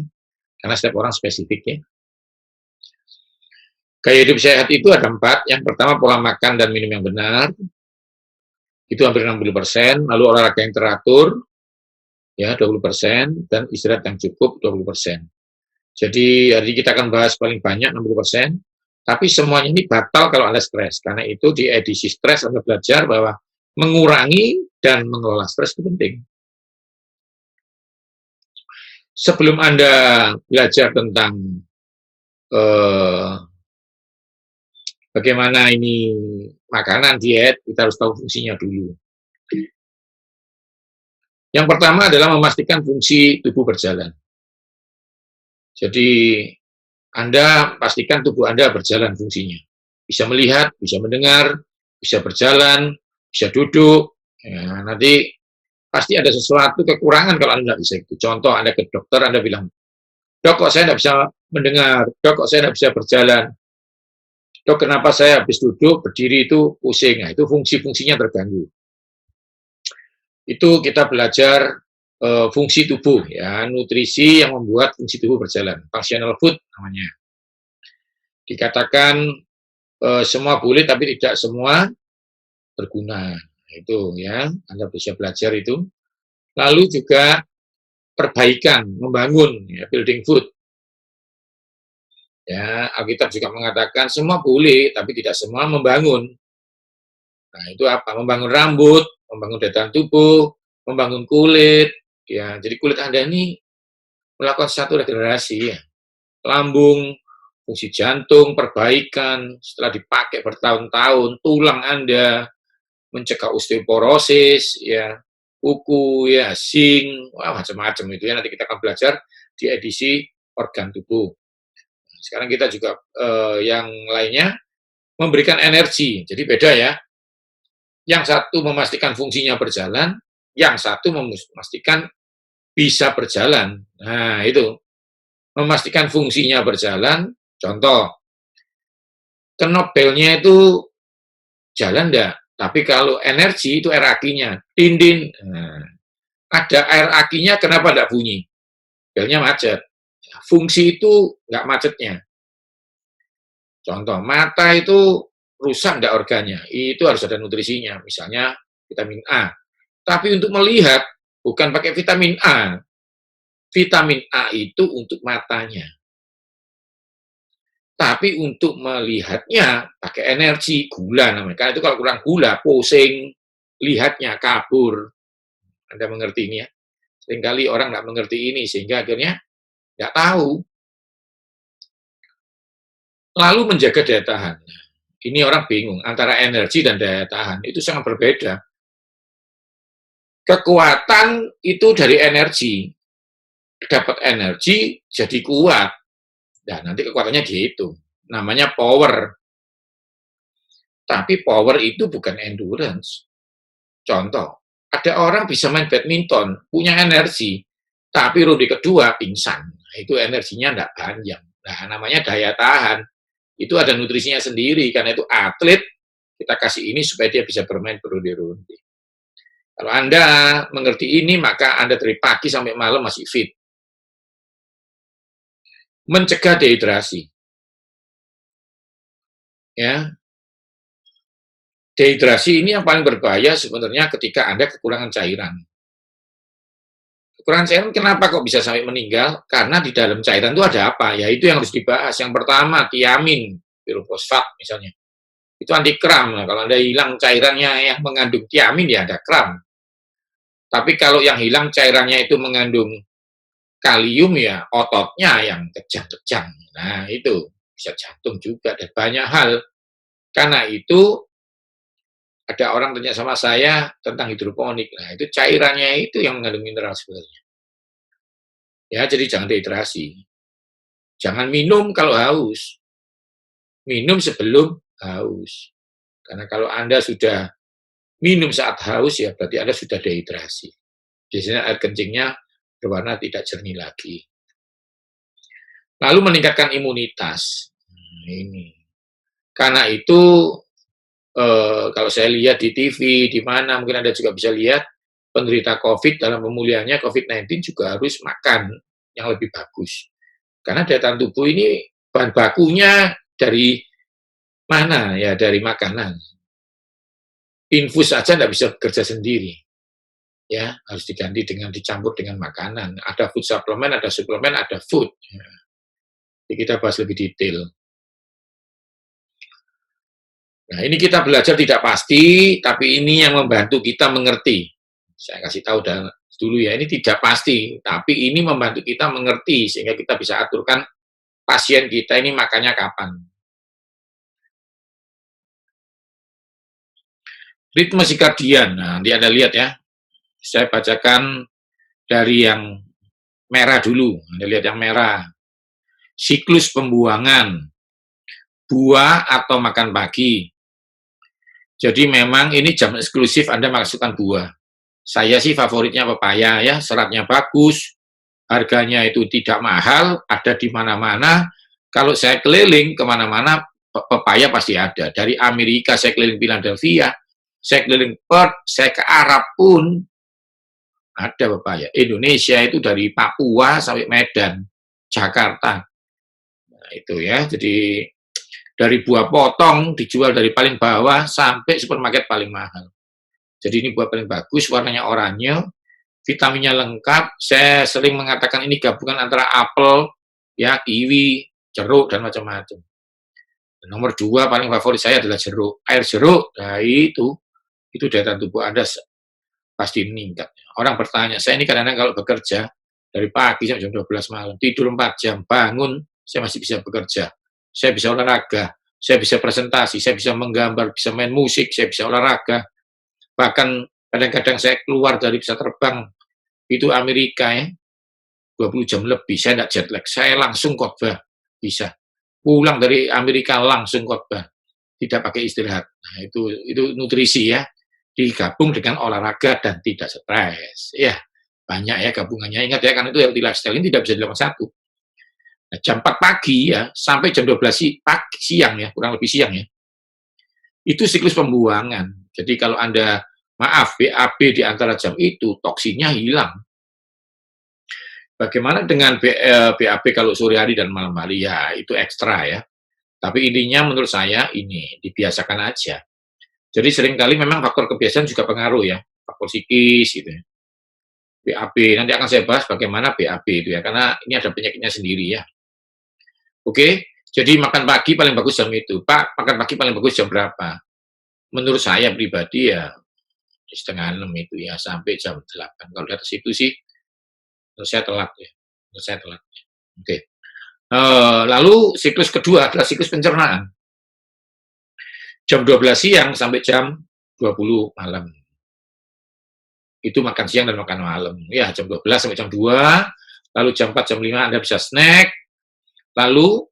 karena setiap orang spesifik ya. Gaya hidup sehat itu ada 4. Yang pertama, pola makan dan minum yang benar. Itu hampir 60%. Lalu olahraga yang teratur, ya 20%. Dan istirahat yang cukup, 20%. Jadi hari ini kita akan bahas paling banyak 60%. Tapi semuanya ini batal kalau Anda stres. Karena itu di edisi stres Anda belajar bahwa mengurangi dan mengelola stres itu penting. Sebelum Anda belajar tentang bagaimana ini makanan, diet, kita harus tahu fungsinya dulu. Yang pertama adalah memastikan fungsi tubuh berjalan. Jadi Anda pastikan tubuh Anda berjalan fungsinya. Bisa melihat, bisa mendengar, bisa berjalan, bisa duduk. Ya, nanti pasti ada sesuatu kekurangan kalau Anda tidak bisa itu. Contoh, Anda ke dokter, Anda bilang, "Dok, kok saya tidak bisa mendengar? Dok, kok saya tidak bisa berjalan? Dok, kenapa saya habis duduk, berdiri itu pusing?" Nah, itu fungsi-fungsinya terganggu. Itu kita belajar fungsi tubuh, ya, nutrisi yang membuat fungsi tubuh berjalan, functional food namanya. Dikatakan semua boleh tapi tidak semua berguna. Itu ya, Anda bisa belajar itu. Lalu juga perbaikan, membangun, ya, building food. Ya, Alkitab juga mengatakan semua boleh tapi tidak semua membangun. Nah, itu apa? Membangun rambut, membangun daya tahan tubuh, membangun kulit. Ya, jadi kulit Anda ini melakukan satu regenerasi, ya. Lambung, fungsi jantung, perbaikan, setelah dipakai bertahun-tahun, tulang Anda, mencegah osteoporosis, ya, kuku, ya, zinc, wah, macam-macam itu ya. Nanti kita akan belajar di edisi organ tubuh. Sekarang kita juga yang lainnya memberikan energi. Jadi beda ya. Yang satu memastikan fungsinya berjalan, yang satu memastikan bisa berjalan. Nah, itu. Memastikan fungsinya berjalan, contoh, knobelnya itu jalan enggak? Tapi kalau energi itu air akinya, din-din. Nah, ada air akinya, kenapa enggak bunyi? Belnya macet. Fungsi itu enggak macetnya. Contoh, mata itu rusak enggak organnya? Itu harus ada nutrisinya, misalnya vitamin A. Tapi untuk melihat, bukan pakai vitamin A. Vitamin A itu untuk matanya. Tapi untuk melihatnya pakai energi, gula namanya. Karena itu kalau kurang gula, pusing, lihatnya kabur. Anda mengerti ini ya? Seringkali orang nggak mengerti ini, sehingga akhirnya nggak tahu. Lalu menjaga daya tahan. Ini orang bingung, antara energi dan daya tahan, itu sangat berbeda. Kekuatan itu dari energi. Dapat energi, jadi kuat. Dan nanti kekuatannya dihitung. Namanya power. Tapi power itu bukan endurance. Contoh, ada orang bisa main badminton, punya energi, tapi ronde kedua pingsan. Nah, itu energinya enggak panjang. Nah, namanya daya tahan. Itu ada nutrisinya sendiri, karena itu atlet, kita kasih ini supaya dia bisa bermain beronde-ronde. Kalau Anda mengerti ini, maka Anda dari pagi sampai malam masih fit. Mencegah dehidrasi. Ya, dehidrasi ini yang paling berbahaya sebenarnya ketika Anda kekurangan cairan. Kekurangan cairan kenapa kok bisa sampai meninggal? Karena di dalam cairan itu ada apa? Ya itu yang harus dibahas. Yang pertama, tiamin, pirofosfat misalnya. Itu anti kram. Nah, kalau Anda hilang cairannya yang mengandung tiamin, ya ada kram. Tapi kalau yang hilang cairannya itu mengandung kalium, ya ototnya yang kejang-kejang. Nah, itu bisa jantung juga dan banyak hal. Karena itu ada orang tanya sama saya tentang hidroponik. Nah, itu cairannya itu yang mengandung mineral sebenarnya. Ya, jadi jangan dehidrasi. Jangan minum kalau haus. Minum sebelum haus. Karena kalau Anda sudah minum saat haus, ya berarti Anda sudah dehidrasi. Biasanya air kencingnya berwarna tidak jernih lagi. Lalu meningkatkan imunitas. Ini. Karena itu kalau saya lihat di TV, di mana mungkin Anda juga bisa lihat, penderita COVID dalam pemulihannya COVID-19 juga harus makan yang lebih bagus. Karena daya tahan tubuh ini bahan bakunya dari mana? Ya dari makanan. Infus saja tidak bisa bekerja sendiri. Ya, harus diganti dengan dicampur dengan makanan. Ada food supplement, ada suplemen, ada food. Ya. Jadi kita bahas lebih detail. Nah, ini kita belajar tidak pasti, tapi ini yang membantu kita mengerti. Saya kasih tahu dulu ya, ini tidak pasti, tapi ini membantu kita mengerti, sehingga kita bisa aturkan pasien kita ini makannya kapan. Ritme sirkadian, nah nanti Anda lihat ya, saya bacakan dari yang merah dulu, Anda lihat yang merah. Siklus pembuangan, buah atau makan pagi. Jadi memang ini jam eksklusif Anda masukkan buah. Saya sih favoritnya pepaya ya, seratnya bagus, harganya itu tidak mahal, ada di mana-mana. Kalau saya keliling kemana-mana, pepaya pasti ada. Dari Amerika saya keliling Philadelphia, saya keliling Perth, saya ke Arab pun, Ada Bapak ya. Indonesia itu dari Papua sampai Medan, Jakarta. Nah, itu ya. Jadi dari buah potong dijual dari paling bawah sampai supermarket paling mahal. Jadi ini buah paling bagus, warnanya oranye, vitaminnya lengkap. Saya sering mengatakan ini gabungan antara apel, ya, kiwi, jeruk dan macam-macam. Nomor 2 paling favorit saya adalah jeruk. Air jeruk, nah itu daya tahan tubuh Anda pasti meningkat. Orang bertanya, saya ini kadang-kadang kalau bekerja dari pagi sampai jam 12 malam, tidur 4 jam, bangun, saya masih bisa bekerja. Saya bisa olahraga, saya bisa presentasi, saya bisa menggambar, bisa main musik, saya bisa olahraga. Bahkan kadang-kadang saya keluar dari pesawat terbang, itu Amerika ya, 20 jam lebih, saya tidak jet lag, saya langsung khotbah, bisa. Pulang dari Amerika langsung khotbah, tidak pakai istirahat. Nah, itu nutrisi ya, digabung dengan olahraga dan tidak stres. Ya, banyak ya gabungannya. Ingat ya, karena itu healthy lifestyle ini tidak bisa dilakukan satu. Nah, jam 4 pagi ya, sampai jam 12 pagi, siang ya, kurang lebih siang ya, itu siklus pembuangan. Jadi kalau Anda, maaf, BAB di antara jam itu, toksinnya hilang. Bagaimana dengan BAB kalau sore hari dan malam hari? Ya, itu ekstra ya. Tapi intinya menurut saya ini, dibiasakan aja. Jadi seringkali memang faktor kebiasaan juga pengaruh ya, faktor psikis gitu ya. BAB, nanti akan saya bahas bagaimana BAB itu ya, karena ini ada penyakitnya sendiri ya. Oke, jadi makan pagi paling bagus jam itu. Pak, makan pagi paling bagus jam berapa? Menurut saya pribadi ya, 5:30 itu ya, sampai jam 8. Kalau di atas itu sih, menurut saya telat ya. Menurut saya telat. Oke. Lalu siklus kedua adalah siklus pencernaan. Jam 12 siang sampai jam 20 malam. Itu makan siang dan makan malam. Ya, jam 12 sampai jam 2, lalu jam 4, jam 5 Anda bisa snack, lalu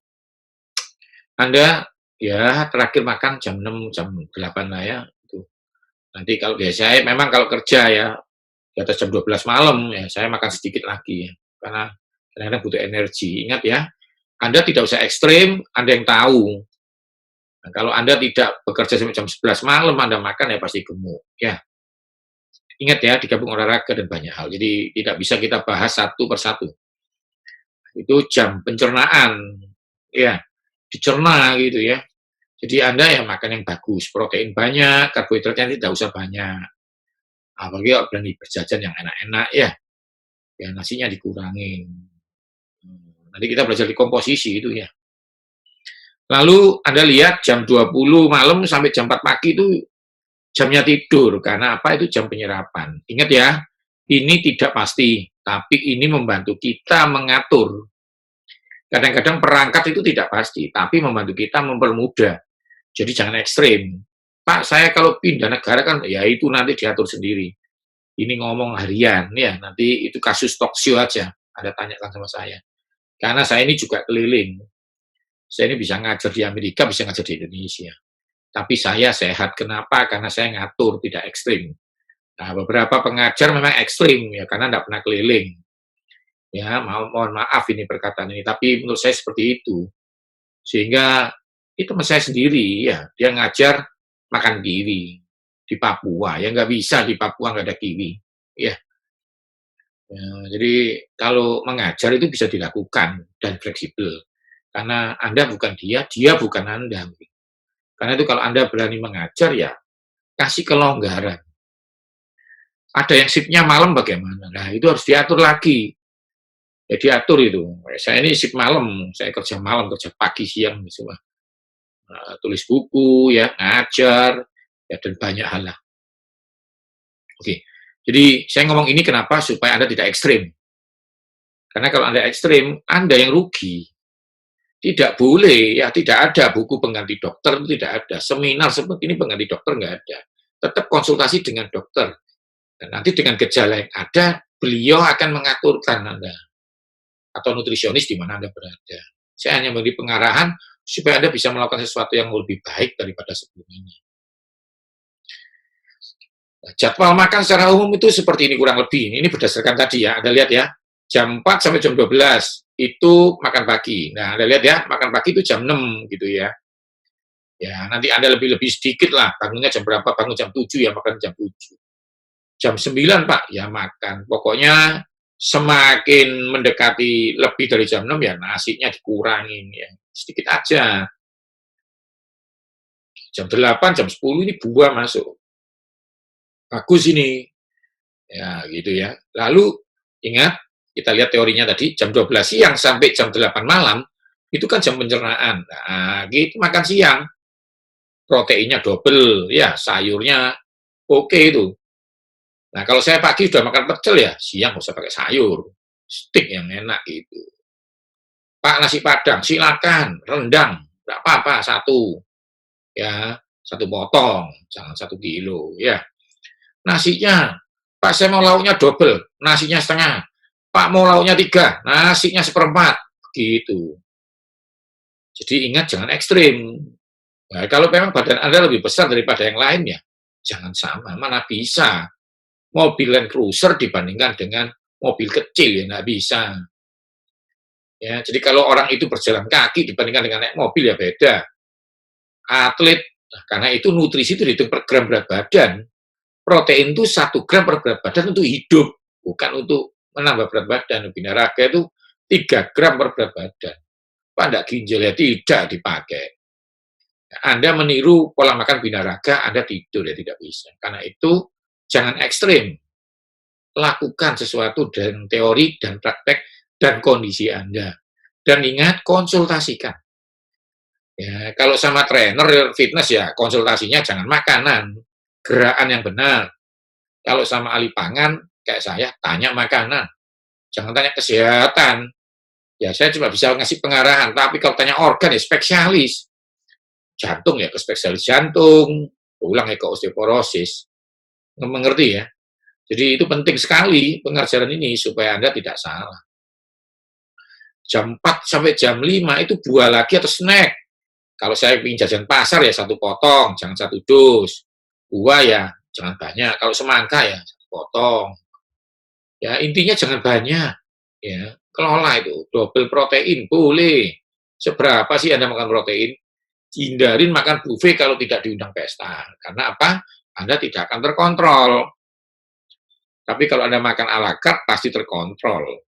Anda ya terakhir makan jam 6, jam 8 lah ya. Itu. Nanti kalau biasa memang kalau kerja ya di atas jam 12 malam ya saya makan sedikit lagi ya. Karena kadang-kadang butuh energi. Ingat ya, Anda tidak usah ekstrim, Anda yang tahu. Nah, kalau Anda tidak bekerja sampai jam 11 malam Anda makan ya pasti gemuk ya. Ingat ya, digabung olahraga dan banyak hal. Jadi tidak bisa kita bahas satu persatu. Itu jam pencernaan, ya, dicerna gitu ya. Jadi Anda ya makan yang bagus, protein banyak, karbohidratnya tidak usah banyak. Apalagi kalau berani berjajan yang enak-enak ya, ya nasinya dikurangin. Nanti kita belajar di komposisi itu ya. Lalu Anda lihat jam 20 malam sampai jam 4 pagi itu jamnya tidur, karena apa? Itu jam penyerapan. Ingat ya, ini tidak pasti, tapi ini membantu kita mengatur. Kadang-kadang perangkat itu tidak pasti, tapi membantu kita mempermudah. Jadi jangan ekstrim. Pak, saya kalau pindah negara kan, ya itu nanti diatur sendiri. Ini ngomong harian, ya nanti itu kasus talk show aja. Anda tanyakan sama saya. Karena saya ini juga keliling. Saya ini bisa ngajar di Amerika, bisa ngajar di Indonesia. Tapi saya sehat. Kenapa? Karena saya ngatur, tidak ekstrim. Nah, beberapa pengajar memang ekstrim, ya karena tidak pernah keliling. Ya, mohon maaf ini perkataan ini, tapi menurut saya seperti itu. Sehingga itu teman saya sendiri, ya dia ngajar makan kiwi di Papua, ya nggak bisa di Papua nggak ada kiwi, ya. Ya, jadi kalau mengajar itu bisa dilakukan dan fleksibel, karena Anda bukan dia, dia bukan Anda. Karena itu kalau Anda berani mengajar ya kasih kelonggaran. Ada yang shift-nya malam bagaimana? Nah itu harus diatur lagi. Ya diatur itu. Saya ini shift malam, saya kerja malam, kerja pagi, siang, semua. Tulis buku, ya ngajar, ya dan banyak hal lah. Oke, jadi saya ngomong ini kenapa? Supaya Anda tidak ekstrim. Karena kalau Anda ekstrim, Anda yang rugi. Tidak boleh, ya tidak ada buku pengganti dokter, itu tidak ada. Seminar seperti ini pengganti dokter nggak ada. Tetap konsultasi dengan dokter. Dan nanti dengan gejala yang ada, beliau akan mengaturkan Anda. Atau nutrisionis di mana Anda berada. Saya hanya memberi pengarahan supaya Anda bisa melakukan sesuatu yang lebih baik daripada sebelumnya. Nah, jadwal makan secara umum itu seperti ini kurang lebih. Ini berdasarkan tadi ya, Anda lihat ya. Jam 4 sampai jam 12 itu makan pagi. Nah, Anda lihat ya, makan pagi itu jam 6 gitu ya. Ya, nanti Anda lebih sedikit lah, bangunnya jam berapa, bangun jam 7 ya, makan jam 7. Jam 9 Pak, ya makan. Pokoknya semakin mendekati lebih dari jam 6 ya nasinya dikurangin ya. Sedikit aja. Jam 8, jam 10 ini buah masuk. Bagus ini. Ya, gitu ya. Lalu ingat, kita lihat teorinya tadi, jam 12 siang sampai jam 8 malam, itu kan jam pencernaan. Nah, gitu makan siang. Proteinnya double, ya sayurnya oke itu. Nah, kalau saya pagi sudah makan pecel ya, siang nggak usah pakai sayur. Steak yang enak gitu. Pak, nasi padang, silakan. Rendang, nggak apa-apa, satu. Ya, satu potong, jangan 1 kilo. Ya, nasinya, Pak saya mau lauknya double, nasinya setengah. Pak mau lauknya 3, nasinya seperempat. Gitu. Jadi ingat jangan ekstrim. Nah, kalau memang badan Anda lebih besar daripada yang lain ya, jangan sama. Mana bisa mobil Land Cruiser dibandingkan dengan mobil kecil ya nggak bisa. Ya, jadi kalau orang itu berjalan kaki dibandingkan dengan naik mobil ya beda. Atlet, nah, karena itu nutrisi itu dihitung per gram berat badan. Protein itu 1 gram per berat badan untuk hidup, bukan untuk menambah berat badan. Binaraga itu 3 gram per berat badan. Pada ginjal ya tidak dipakai. Anda meniru pola makan binaraga, Anda tidur ya tidak bisa. Karena itu jangan ekstrim. Lakukan sesuatu dengan teori dan praktek dan kondisi Anda. Dan ingat, konsultasikan. Ya, kalau sama trainer fitness ya konsultasinya jangan makanan, gerakan yang benar. Kalau sama ahli pangan kayak saya tanya makanan, jangan tanya kesehatan. Ya saya cuma bisa ngasih pengarahan, tapi kalau tanya organ ya spesialis. Jantung ya ke spesialis jantung, tulang ya ke osteoporosis. Mengerti ya? Jadi itu penting sekali pengajaran ini supaya Anda tidak salah. Jam 4 sampai jam 5 itu buah lagi atau snack. Kalau saya ingin jajan pasar ya 1 potong, jangan 1 dus. Buah ya jangan banyak. Kalau semangka ya 1 potong. Ya intinya jangan banyak. Ya kelola itu double protein boleh. Seberapa sih Anda makan protein? Hindarin makan buffet kalau tidak diundang pesta. Karena apa? Anda tidak akan terkontrol. Tapi kalau Anda makan ala carte pasti terkontrol.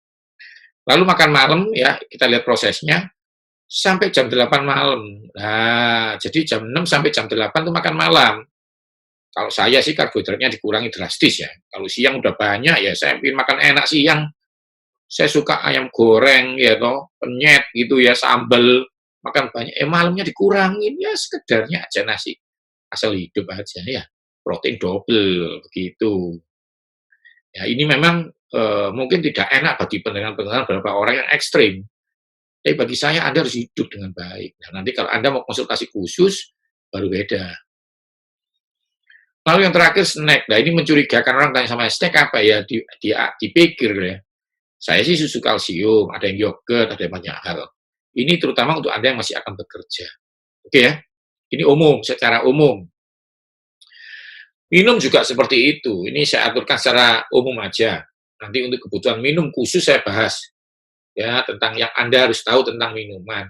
Lalu makan malam ya kita lihat prosesnya sampai jam 8 malam. Nah, jadi jam 6 sampai jam 8 itu makan malam. Kalau saya sih karbohidratnya dikurangi drastis ya. Kalau siang udah banyak ya saya ingin makan enak siang. Saya suka ayam goreng ya toh, penyet gitu ya, sambel, makan banyak. Malamnya dikurangin ya sekedarnya aja nasi. Asal hidup aja ya. Protein double begitu. Ya ini memang mungkin tidak enak bagi pendengar-pendengar beberapa orang yang ekstrim. Tapi bagi saya Anda harus hidup dengan baik. Nah, nanti kalau Anda mau konsultasi khusus, baru beda. Lalu yang terakhir snack. Nah ini mencurigakan orang tanya sama snack apa ya? Dipikir ya. Saya sih susu kalsium, ada yang yogurt, ada yang banyak hal. Ini terutama untuk Anda yang masih akan bekerja. Oke ya? Ini umum, secara umum. Minum juga seperti itu. Ini saya aturkan secara umum aja. Nanti untuk kebutuhan minum khusus saya bahas. Ya, tentang yang Anda harus tahu tentang minuman.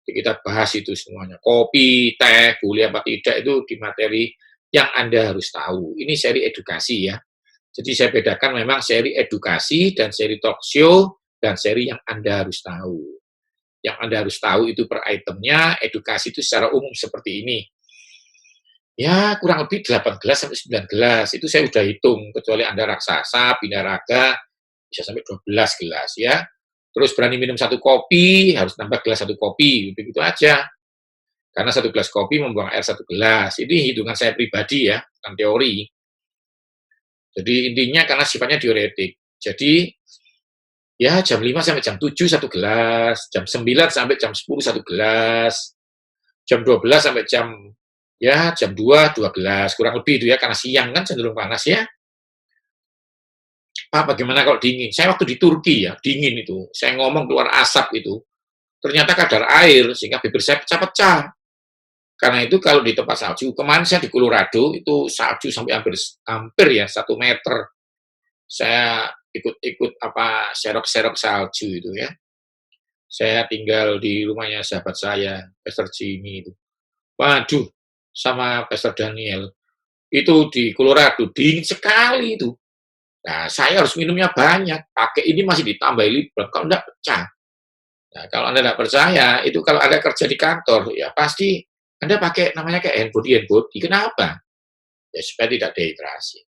Jadi kita bahas itu semuanya. Kopi, teh, boleh apa tidak itu di materi yang Anda harus tahu. Ini seri edukasi ya. Jadi saya bedakan memang seri edukasi dan seri talk show dan seri yang Anda harus tahu. Yang Anda harus tahu itu per itemnya, edukasi itu secara umum seperti ini. Ya, kurang lebih 8 gelas sampai 9 gelas. Itu saya udah hitung, kecuali Anda raksasa, binaraga, bisa sampai 12 gelas ya. Terus berani minum 1 kopi, harus nambah gelas 1 kopi, begitu aja. Karena 1 gelas kopi membuang air 1 gelas. Ini hitungan saya pribadi ya, bukan teori. Jadi intinya karena sifatnya diuretik. Jadi ya jam 5 sampai jam 7 1 gelas, jam 9 sampai jam 10 1 gelas, jam 12 sampai jam 2 2 gelas, kurang lebih itu ya, karena siang kan cenderung panas ya. Pak, bagaimana kalau dingin? Saya waktu di Turki ya, dingin itu, saya ngomong keluar asap itu, ternyata kadar air sehingga bibir saya pecah-pecah. Karena itu kalau di tempat salju, kemarin saya di Colorado itu salju sampai hampir ya 1 meter. Saya ikut apa serok-serok salju itu ya. Saya tinggal di rumahnya sahabat saya, Pastor Jimmy itu. Waduh, sama Pastor Daniel. Itu di Colorado, dingin sekali itu. Nah, saya harus minumnya banyak, pakai ini masih ditambah liber, kalau enggak pecah. Nah, kalau Anda enggak percaya, itu kalau Anda kerja di kantor, ya pasti Anda pakai namanya kayak hand body. Kenapa? Ya supaya tidak dehidrasi.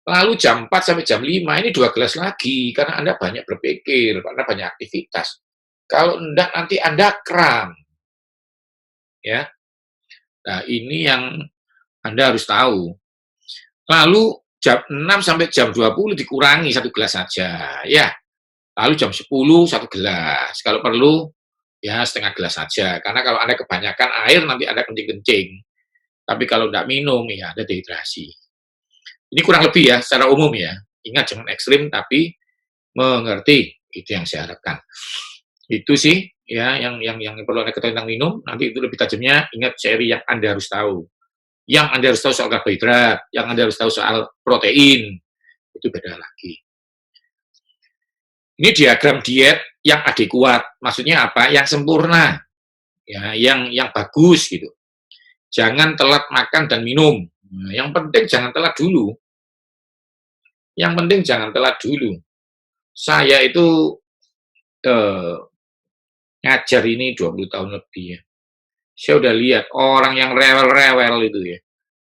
Lalu jam 4 sampai jam 5 ini 2 gelas lagi, karena Anda banyak berpikir, karena banyak aktivitas. Kalau enggak nanti Anda kram, ya. Nah, ini yang Anda harus tahu. Lalu jam 6 sampai jam 20 dikurangi 1 gelas saja, ya. Lalu jam 10 1 gelas, kalau perlu ya setengah gelas saja, karena kalau Anda kebanyakan air nanti Anda kencing-kencing. Tapi kalau enggak minum, ya Anda dehidrasi. Ini kurang lebih ya, secara umum ya. Ingat jangan ekstrim, tapi mengerti, itu yang saya harapkan. Itu sih ya yang perlu Anda ketahui tentang minum. Nanti itu lebih tajamnya, ingat seri yang Anda harus tahu. Yang Anda harus tahu soal karbohidrat, yang Anda harus tahu soal protein, itu beda lagi. Ini diagram diet yang adekuat, maksudnya apa? Yang sempurna, ya, yang bagus gitu. Jangan telat makan dan minum. Nah, yang penting jangan telat dulu. Yang penting jangan telat dulu. Saya itu eh, ngajar ini 20 tahun lebih ya. Saya udah lihat orang yang rewel-rewel itu ya,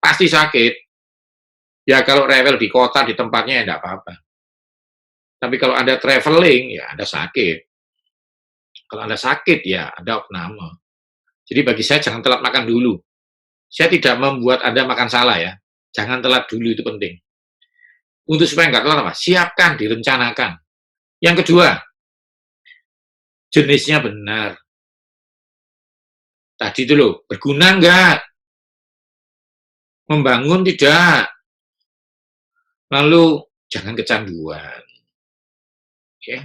pasti sakit. Ya kalau rewel di kota, di tempatnya ya enggak apa-apa. Tapi kalau Anda traveling, ya Anda sakit. Kalau Anda sakit, ya Anda opname. Jadi bagi saya jangan telat makan dulu. Saya tidak membuat Anda makan salah ya. Jangan telat dulu, itu penting. Untuk supaya nggak telat apa? Siapkan, direncanakan. Yang kedua, jenisnya benar. Tadi itu loh, berguna nggak? Membangun tidak? Lalu jangan kecanduan. Ya.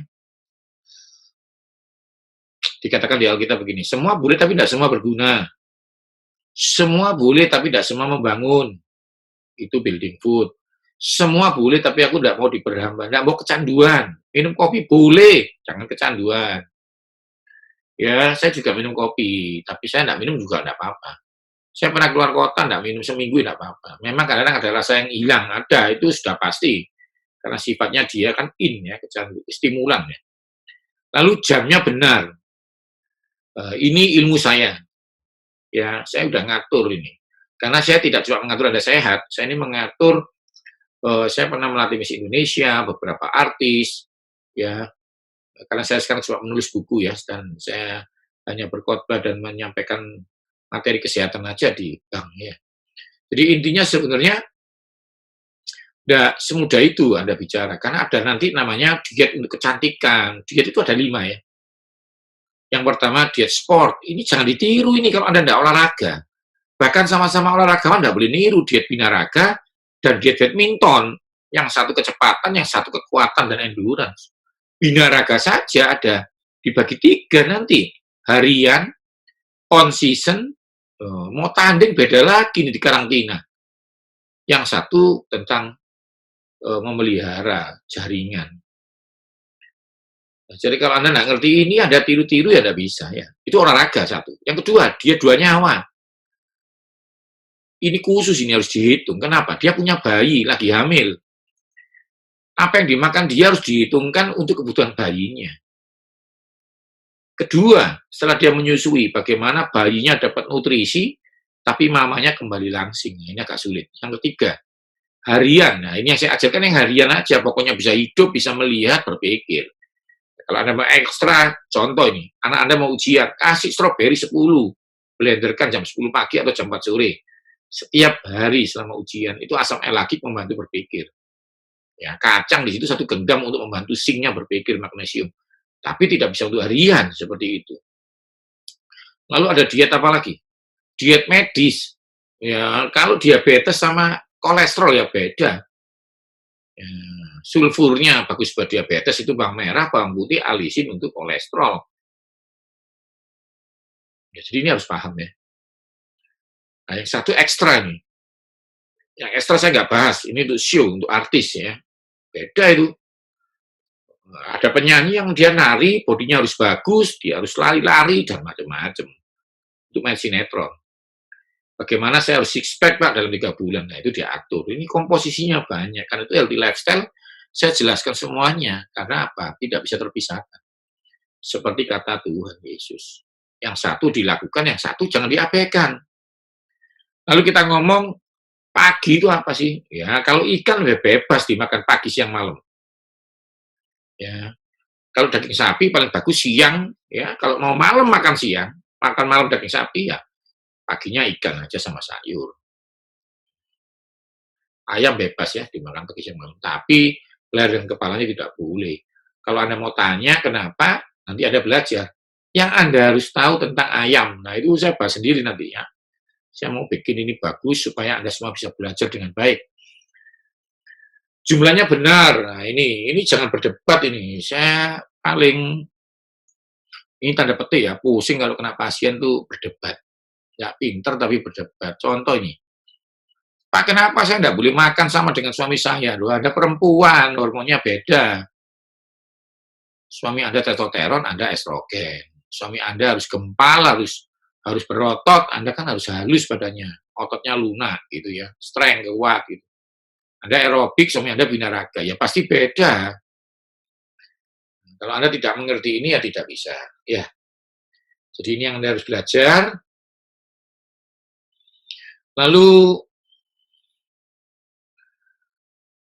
Dikatakan di Alkitab begini, semua boleh tapi tidak semua berguna. Semua boleh tapi tidak semua membangun. Itu building food. Semua boleh tapi aku tidak mau diperhamba, tidak mau kecanduan. Minum kopi boleh, jangan kecanduan. Ya, saya juga minum kopi, tapi saya tidak minum juga tidak apa-apa. Saya pernah keluar kota, tidak minum seminggu tidak apa-apa. Memang kadang-kadang ada rasa yang hilang, ada, itu sudah pasti. Karena sifatnya dia kan ya, kecanduan, stimulan ya. Lalu jamnya benar. Ini ilmu saya. Ya, saya udah ngatur ini. Karena saya tidak cuma mengatur Anda sehat, saya ini mengatur, saya pernah melatih Miss Indonesia, beberapa artis, ya, karena saya sekarang cuma menulis buku ya, dan saya hanya berkhotbah dan menyampaikan materi kesehatan aja di bank ya. Jadi intinya sebenarnya tidak semudah itu Anda bicara, karena ada nanti namanya diet untuk kecantikan. Diet itu ada 5 ya. Yang pertama diet sport, ini jangan ditiru ini kalau Anda tidak olahraga. Bahkan sama-sama olahragawan tidak boleh niru diet binaraga dan diet badminton. Yang satu kecepatan, yang satu kekuatan dan endurance. Binaraga saja ada dibagi 3 nanti. Harian, on season, mau tanding beda lagi nih di karantina. Yang satu tentang memelihara jaringan. Nah, jadi kalau Anda nggak ngerti ini, Anda tiru-tiru ya nggak bisa ya. Itu olahraga satu. Yang kedua, dia 2 nyawa. Ini khusus, ini harus dihitung. Kenapa? Dia punya bayi, lagi hamil. Apa yang dimakan dia harus dihitungkan untuk kebutuhan bayinya. Kedua, setelah dia menyusui, bagaimana bayinya dapat nutrisi, tapi mamanya kembali langsing. Ini agak sulit. Yang ketiga, harian. Nah, ini yang saya ajarkan yang harian aja. Pokoknya bisa hidup, bisa melihat, berpikir. Kalau Anda mau ekstra, contoh ini, anak Anda mau ujian, kasih stroberi 10, blenderkan jam 10 pagi atau jam 4 sore. Setiap hari selama ujian, itu asam elagik membantu berpikir. Ya, kacang di situ 1 genggam untuk membantu zinc-nya berpikir, magnesium. Tapi tidak bisa untuk harian, seperti itu. Lalu ada diet apa lagi? Diet medis. Ya, kalau diabetes sama kolesterol ya beda. Ya, sulfurnya bagus buat diabetes itu bawang merah, bawang putih, alisin untuk kolesterol. Ya, jadi ini harus paham ya. Nah, yang satu ekstra nih. Yang ekstra saya nggak bahas, ini untuk show, untuk artis ya. Beda itu. Ada penyanyi yang dia nari, bodinya harus bagus, dia harus lari-lari, dan macam-macam. Untuk main sinetron. Bagaimana saya harus six pack Pak dalam 3 bulan. Nah, itu diatur. Ini komposisinya banyak. Karena itu healthy lifestyle saya jelaskan semuanya. Karena apa? Tidak bisa terpisahkan. Seperti kata Tuhan Yesus. Yang satu dilakukan, yang satu jangan diabaikan. Lalu kita ngomong pagi itu apa sih? Ya, kalau ikan bebas dimakan pagi, siang, malam. Ya, kalau daging sapi paling bagus siang. Ya, kalau mau malam makan siang, makan malam daging sapi ya paginya ikan aja sama sayur. Ayam bebas ya dimakan pagi siang malam. Tapi leher dan kepalanya tidak boleh. Kalau Anda mau tanya kenapa, nanti Anda belajar. Yang Anda harus tahu tentang ayam. Nah, itu saya bahas sendiri nanti ya. Saya mau bikin ini bagus supaya Anda semua bisa belajar dengan baik. Jumlahnya benar. Nah, ini jangan berdebat ini. Saya paling ini tanda petik ya, pusing kalau kena pasien tuh berdebat. Ya pinter tapi berdebat. Contoh ini, Pak, kenapa saya tidak boleh makan sama dengan suami saya? Loh, ada perempuan, hormonnya beda. Suami Anda testosteron, Anda estrogen. Suami Anda harus gempal, harus berotot, Anda kan harus halus badannya. Ototnya lunak gitu ya, strength, kuat gitu. Anda aerobik, suami Anda binaraga. Ya pasti beda. Kalau Anda tidak mengerti ini ya tidak bisa. Ya, jadi ini yang Anda harus belajar. Lalu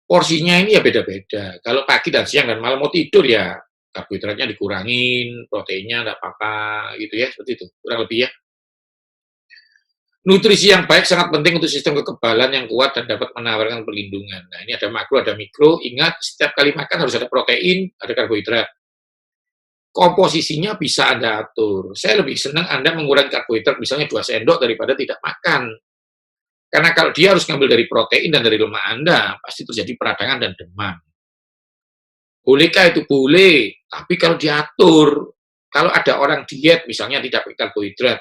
porsinya ini ya beda-beda. Kalau pagi dan siang dan malam mau tidur ya karbohidratnya dikurangin, proteinnya enggak apa-apa gitu ya, seperti itu. Kurang lebih ya. Nutrisi yang baik sangat penting untuk sistem kekebalan yang kuat dan dapat menawarkan perlindungan. Nah, ini ada makro, ada mikro. Ingat, setiap kali makan harus ada protein, ada karbohidrat. Komposisinya bisa Anda atur. Saya lebih senang Anda mengurangi karbohidrat misalnya 2 sendok daripada tidak makan. Karena kalau dia harus ngambil dari protein dan dari lemak Anda, pasti terjadi peradangan dan demam. Bolehkah itu? Boleh. Tapi kalau diatur, kalau ada orang diet misalnya tidak pakai karbohidrat,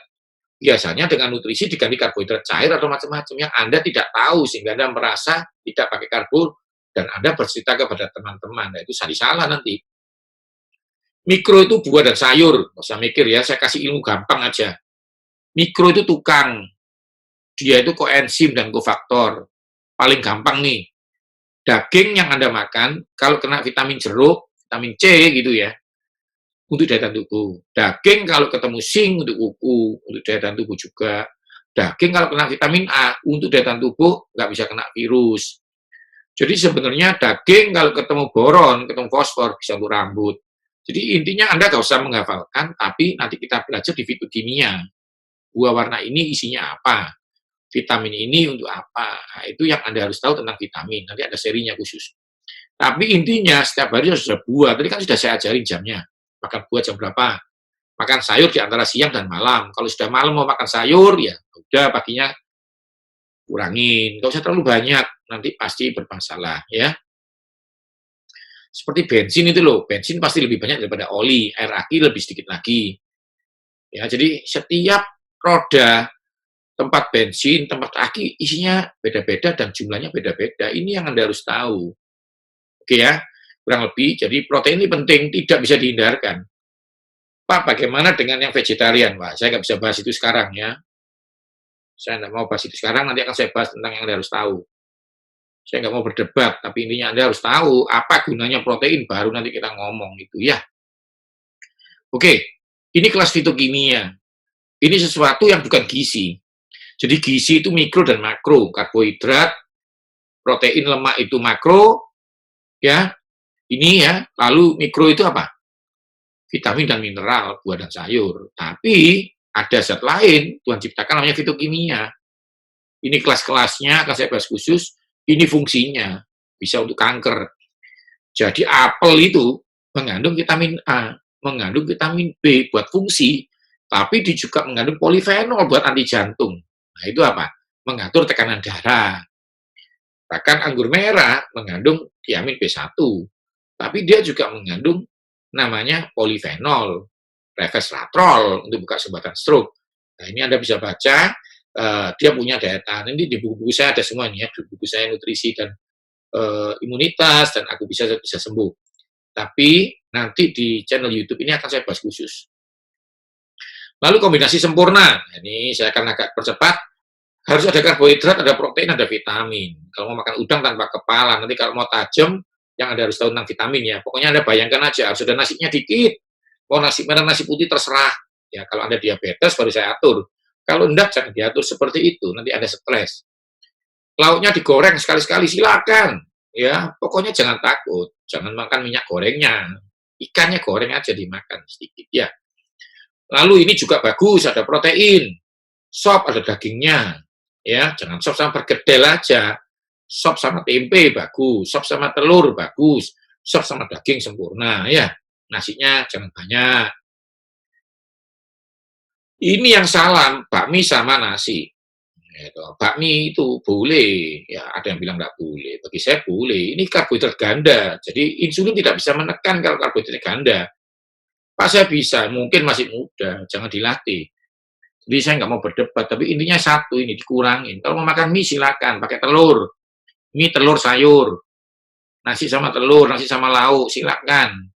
biasanya dengan nutrisi diganti karbohidrat cair atau macam-macam yang Anda tidak tahu sehingga Anda merasa tidak pakai karbo dan Anda bercerita kepada teman-teman. Nah, itu salah nanti. Mikro itu buah dan sayur, nggak usah mikir ya, saya kasih ilmu gampang aja. Mikro itu tukang, dia itu koenzim dan kofaktor. Paling gampang nih, daging yang Anda makan, kalau kena vitamin jeruk, vitamin C gitu ya, untuk daya tahan tubuh. Daging kalau ketemu zinc untuk kuku, untuk daya tahan tubuh juga. Daging kalau kena vitamin A, untuk daya tahan tubuh, nggak bisa kena virus. Jadi sebenarnya daging kalau ketemu boron, ketemu fosfor, bisa untuk rambut. Jadi intinya Anda nggak usah menghafalkan, tapi nanti kita belajar di fitokimia. Buah warna ini isinya apa? Vitamin ini untuk apa? Nah, itu yang Anda harus tahu tentang vitamin. Nanti ada serinya khusus. Tapi intinya setiap hari harus ada buah. Tadi kan sudah saya ajarin jamnya. Makan buah jam berapa? Makan sayur di antara siang dan malam. Kalau sudah malam mau makan sayur, ya udah paginya kurangin. Nggak usah terlalu banyak, nanti pasti bermasalah ya. Seperti bensin itu loh, bensin pasti lebih banyak daripada oli, air aki lebih sedikit lagi. Ya, jadi setiap roda tempat bensin, tempat aki isinya beda-beda dan jumlahnya beda-beda. Ini yang Anda harus tahu. Oke ya, kurang lebih. Jadi protein ini penting, tidak bisa dihindarkan. Pak, bagaimana dengan yang vegetarian, Pak? Saya nggak bisa bahas itu sekarang ya. Saya nggak mau bahas itu sekarang, nanti akan saya bahas tentang yang Anda harus tahu. Saya nggak mau berdebat, tapi intinya Anda harus tahu apa gunanya protein, baru nanti kita ngomong itu ya. Oke, ini kelas fitokimia. Ini sesuatu yang bukan gizi. Jadi gizi itu mikro dan makro, karbohidrat, protein, lemak itu makro, ya. Ini ya, lalu mikro itu apa? Vitamin dan mineral, buah dan sayur. Tapi ada zat lain, Tuhan ciptakan namanya fitokimia. Ini kelas-kelasnya, akan saya bahas khusus, ini fungsinya, bisa untuk kanker. Jadi apel itu mengandung vitamin A, mengandung vitamin B buat fungsi, tapi dia juga mengandung polifenol buat anti jantung. Nah itu apa? Mengatur tekanan darah. Bahkan anggur merah mengandung tiamin B1, tapi dia juga mengandung namanya polifenol, resveratrol untuk buka sumbatan stroke. Nah ini Anda bisa baca, dia punya daya tahan. Ini di buku-buku saya ada semua ini ya, di buku saya nutrisi dan imunitas dan aku bisa sembuh. Tapi nanti di channel YouTube ini akan saya bahas khusus. Lalu kombinasi sempurna. Ini saya akan agak percepat. Harus ada karbohidrat, ada protein, ada vitamin. Kalau mau makan udang tanpa kepala, nanti kalau mau tajam, yang Anda harus tahu tentang vitamin ya. Pokoknya Anda bayangkan aja, harus ada nasinya dikit. Mau nasi merah, nasi putih terserah. Ya, kalau Anda diabetes baru saya atur. Kalau enggak, jangan diatur seperti itu. Nanti Anda stres. Lauknya digoreng sekali-sekali, silakan. Ya, pokoknya jangan takut. Jangan makan minyak gorengnya. Ikannya goreng aja dimakan sedikit ya. Lalu ini juga bagus, ada protein. Sop ada dagingnya. Ya, jangan sop sama perkedel aja. Sop sama tempe bagus, sop sama telur bagus, sop sama daging sempurna ya. Nasinya jangan banyak. Ini yang salah, bakmi sama nasi. Gitu. Bakmi itu boleh, ya ada yang bilang nggak boleh. Bagi saya boleh. Ini karbohidrat ganda, jadi insulin tidak bisa menekan kalau karbohidrat ganda. Pak saya bisa, mungkin masih muda, jangan dilatih. Jadi saya nggak mau berdebat, tapi intinya satu ini dikurangin. Kalau mau makan mie silakan, pakai telur. Mie telur sayur, nasi sama telur, nasi sama lauk, silakan.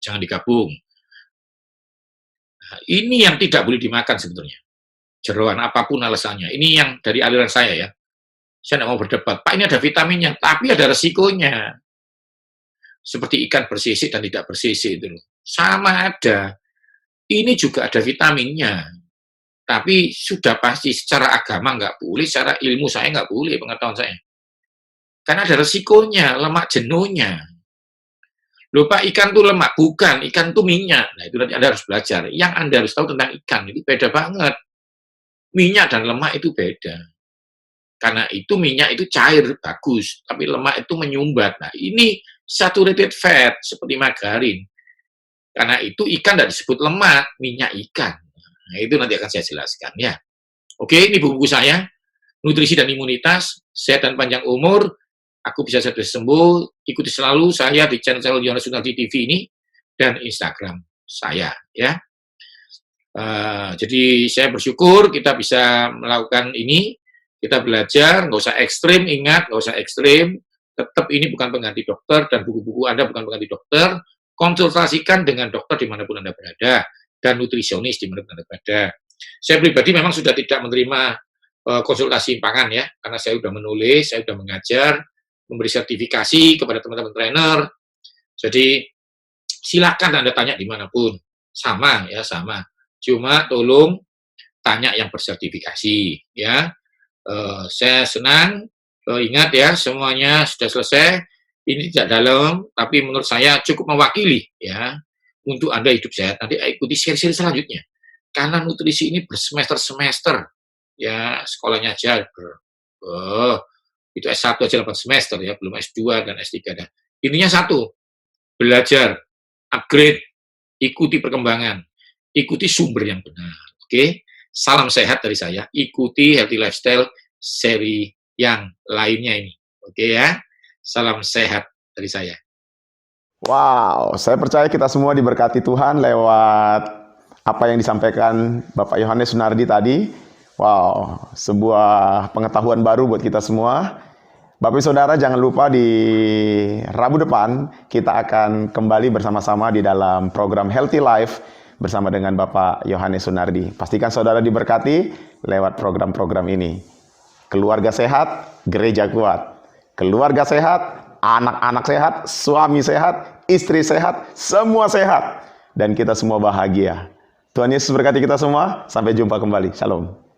Jangan digabung. Nah, ini yang tidak boleh dimakan sebetulnya. Jeroan apapun alasannya. Ini yang dari aliran saya ya. Saya tidak mau berdebat. Pak, ini ada vitaminnya, tapi ada resikonya. Seperti ikan bersisik dan tidak bersisik itu. Sama ada. Ini juga ada vitaminnya. Tapi sudah pasti secara agama nggak boleh, secara ilmu saya nggak boleh, pengetahuan saya. Karena ada resikonya, lemak jenuhnya. Loh Pak, ikan tuh lemak. Bukan, ikan tuh minyak. Nah, itu nanti Anda harus belajar. Yang Anda harus tahu tentang ikan, itu beda banget. Minyak dan lemak itu beda. Karena itu minyak itu cair, bagus. Tapi lemak itu menyumbat. Nah, ini saturated fat, seperti margarin. Karena itu ikan tidak disebut lemak, minyak ikan. Nah, itu nanti akan saya jelaskan ya. Oke, ini buku saya. Nutrisi dan Imunitas, Sehat dan Panjang Umur. Aku bisa segera sembuh. Ikuti selalu saya di channel Yohanes Sunardi TV ini dan Instagram saya ya. Jadi saya bersyukur kita bisa melakukan ini. Kita belajar, nggak usah ekstrim, ingat, nggak usah ekstrim. Tetap ini bukan pengganti dokter dan buku-buku Anda bukan pengganti dokter. Konsultasikan dengan dokter dimanapun Anda berada dan nutrisionis dimanapun Anda berada. Saya pribadi memang sudah tidak menerima konsultasi pangan ya, karena saya sudah menulis, saya sudah mengajar, memberi sertifikasi kepada teman-teman trainer. Jadi silakan Anda tanya dimanapun, sama ya sama. Cuma tolong tanya yang bersertifikasi ya. Saya senang, ingat ya semuanya sudah selesai. Ini tidak dalam, tapi menurut saya cukup mewakili ya untuk Anda hidup sehat. Nanti ikuti seri-seri selanjutnya. Karena nutrisi ini bersemester-semester ya, sekolahnya aja itu S1 aja 8 semester ya, belum S2 dan S3 dah. Intinya satu, belajar, upgrade, ikuti perkembangan, ikuti sumber yang benar. Oke? Salam sehat dari saya, ikuti Healthy Lifestyle seri yang lainnya ini. Oke ya? Salam sehat dari saya. Wow, saya percaya kita semua diberkati Tuhan lewat apa yang disampaikan Bapak Yohanes Sunardi tadi. Wow, sebuah pengetahuan baru buat kita semua. Bapak Saudara jangan lupa di Rabu depan kita akan kembali bersama-sama di dalam program Healthy Life bersama dengan Bapak Yohanes Sunardi. Pastikan saudara diberkati lewat program-program ini. Keluarga sehat, gereja kuat. Keluarga sehat, anak-anak sehat, suami sehat, istri sehat, semua sehat. Dan kita semua bahagia. Tuhan Yesus berkati kita semua. Sampai jumpa kembali. Shalom.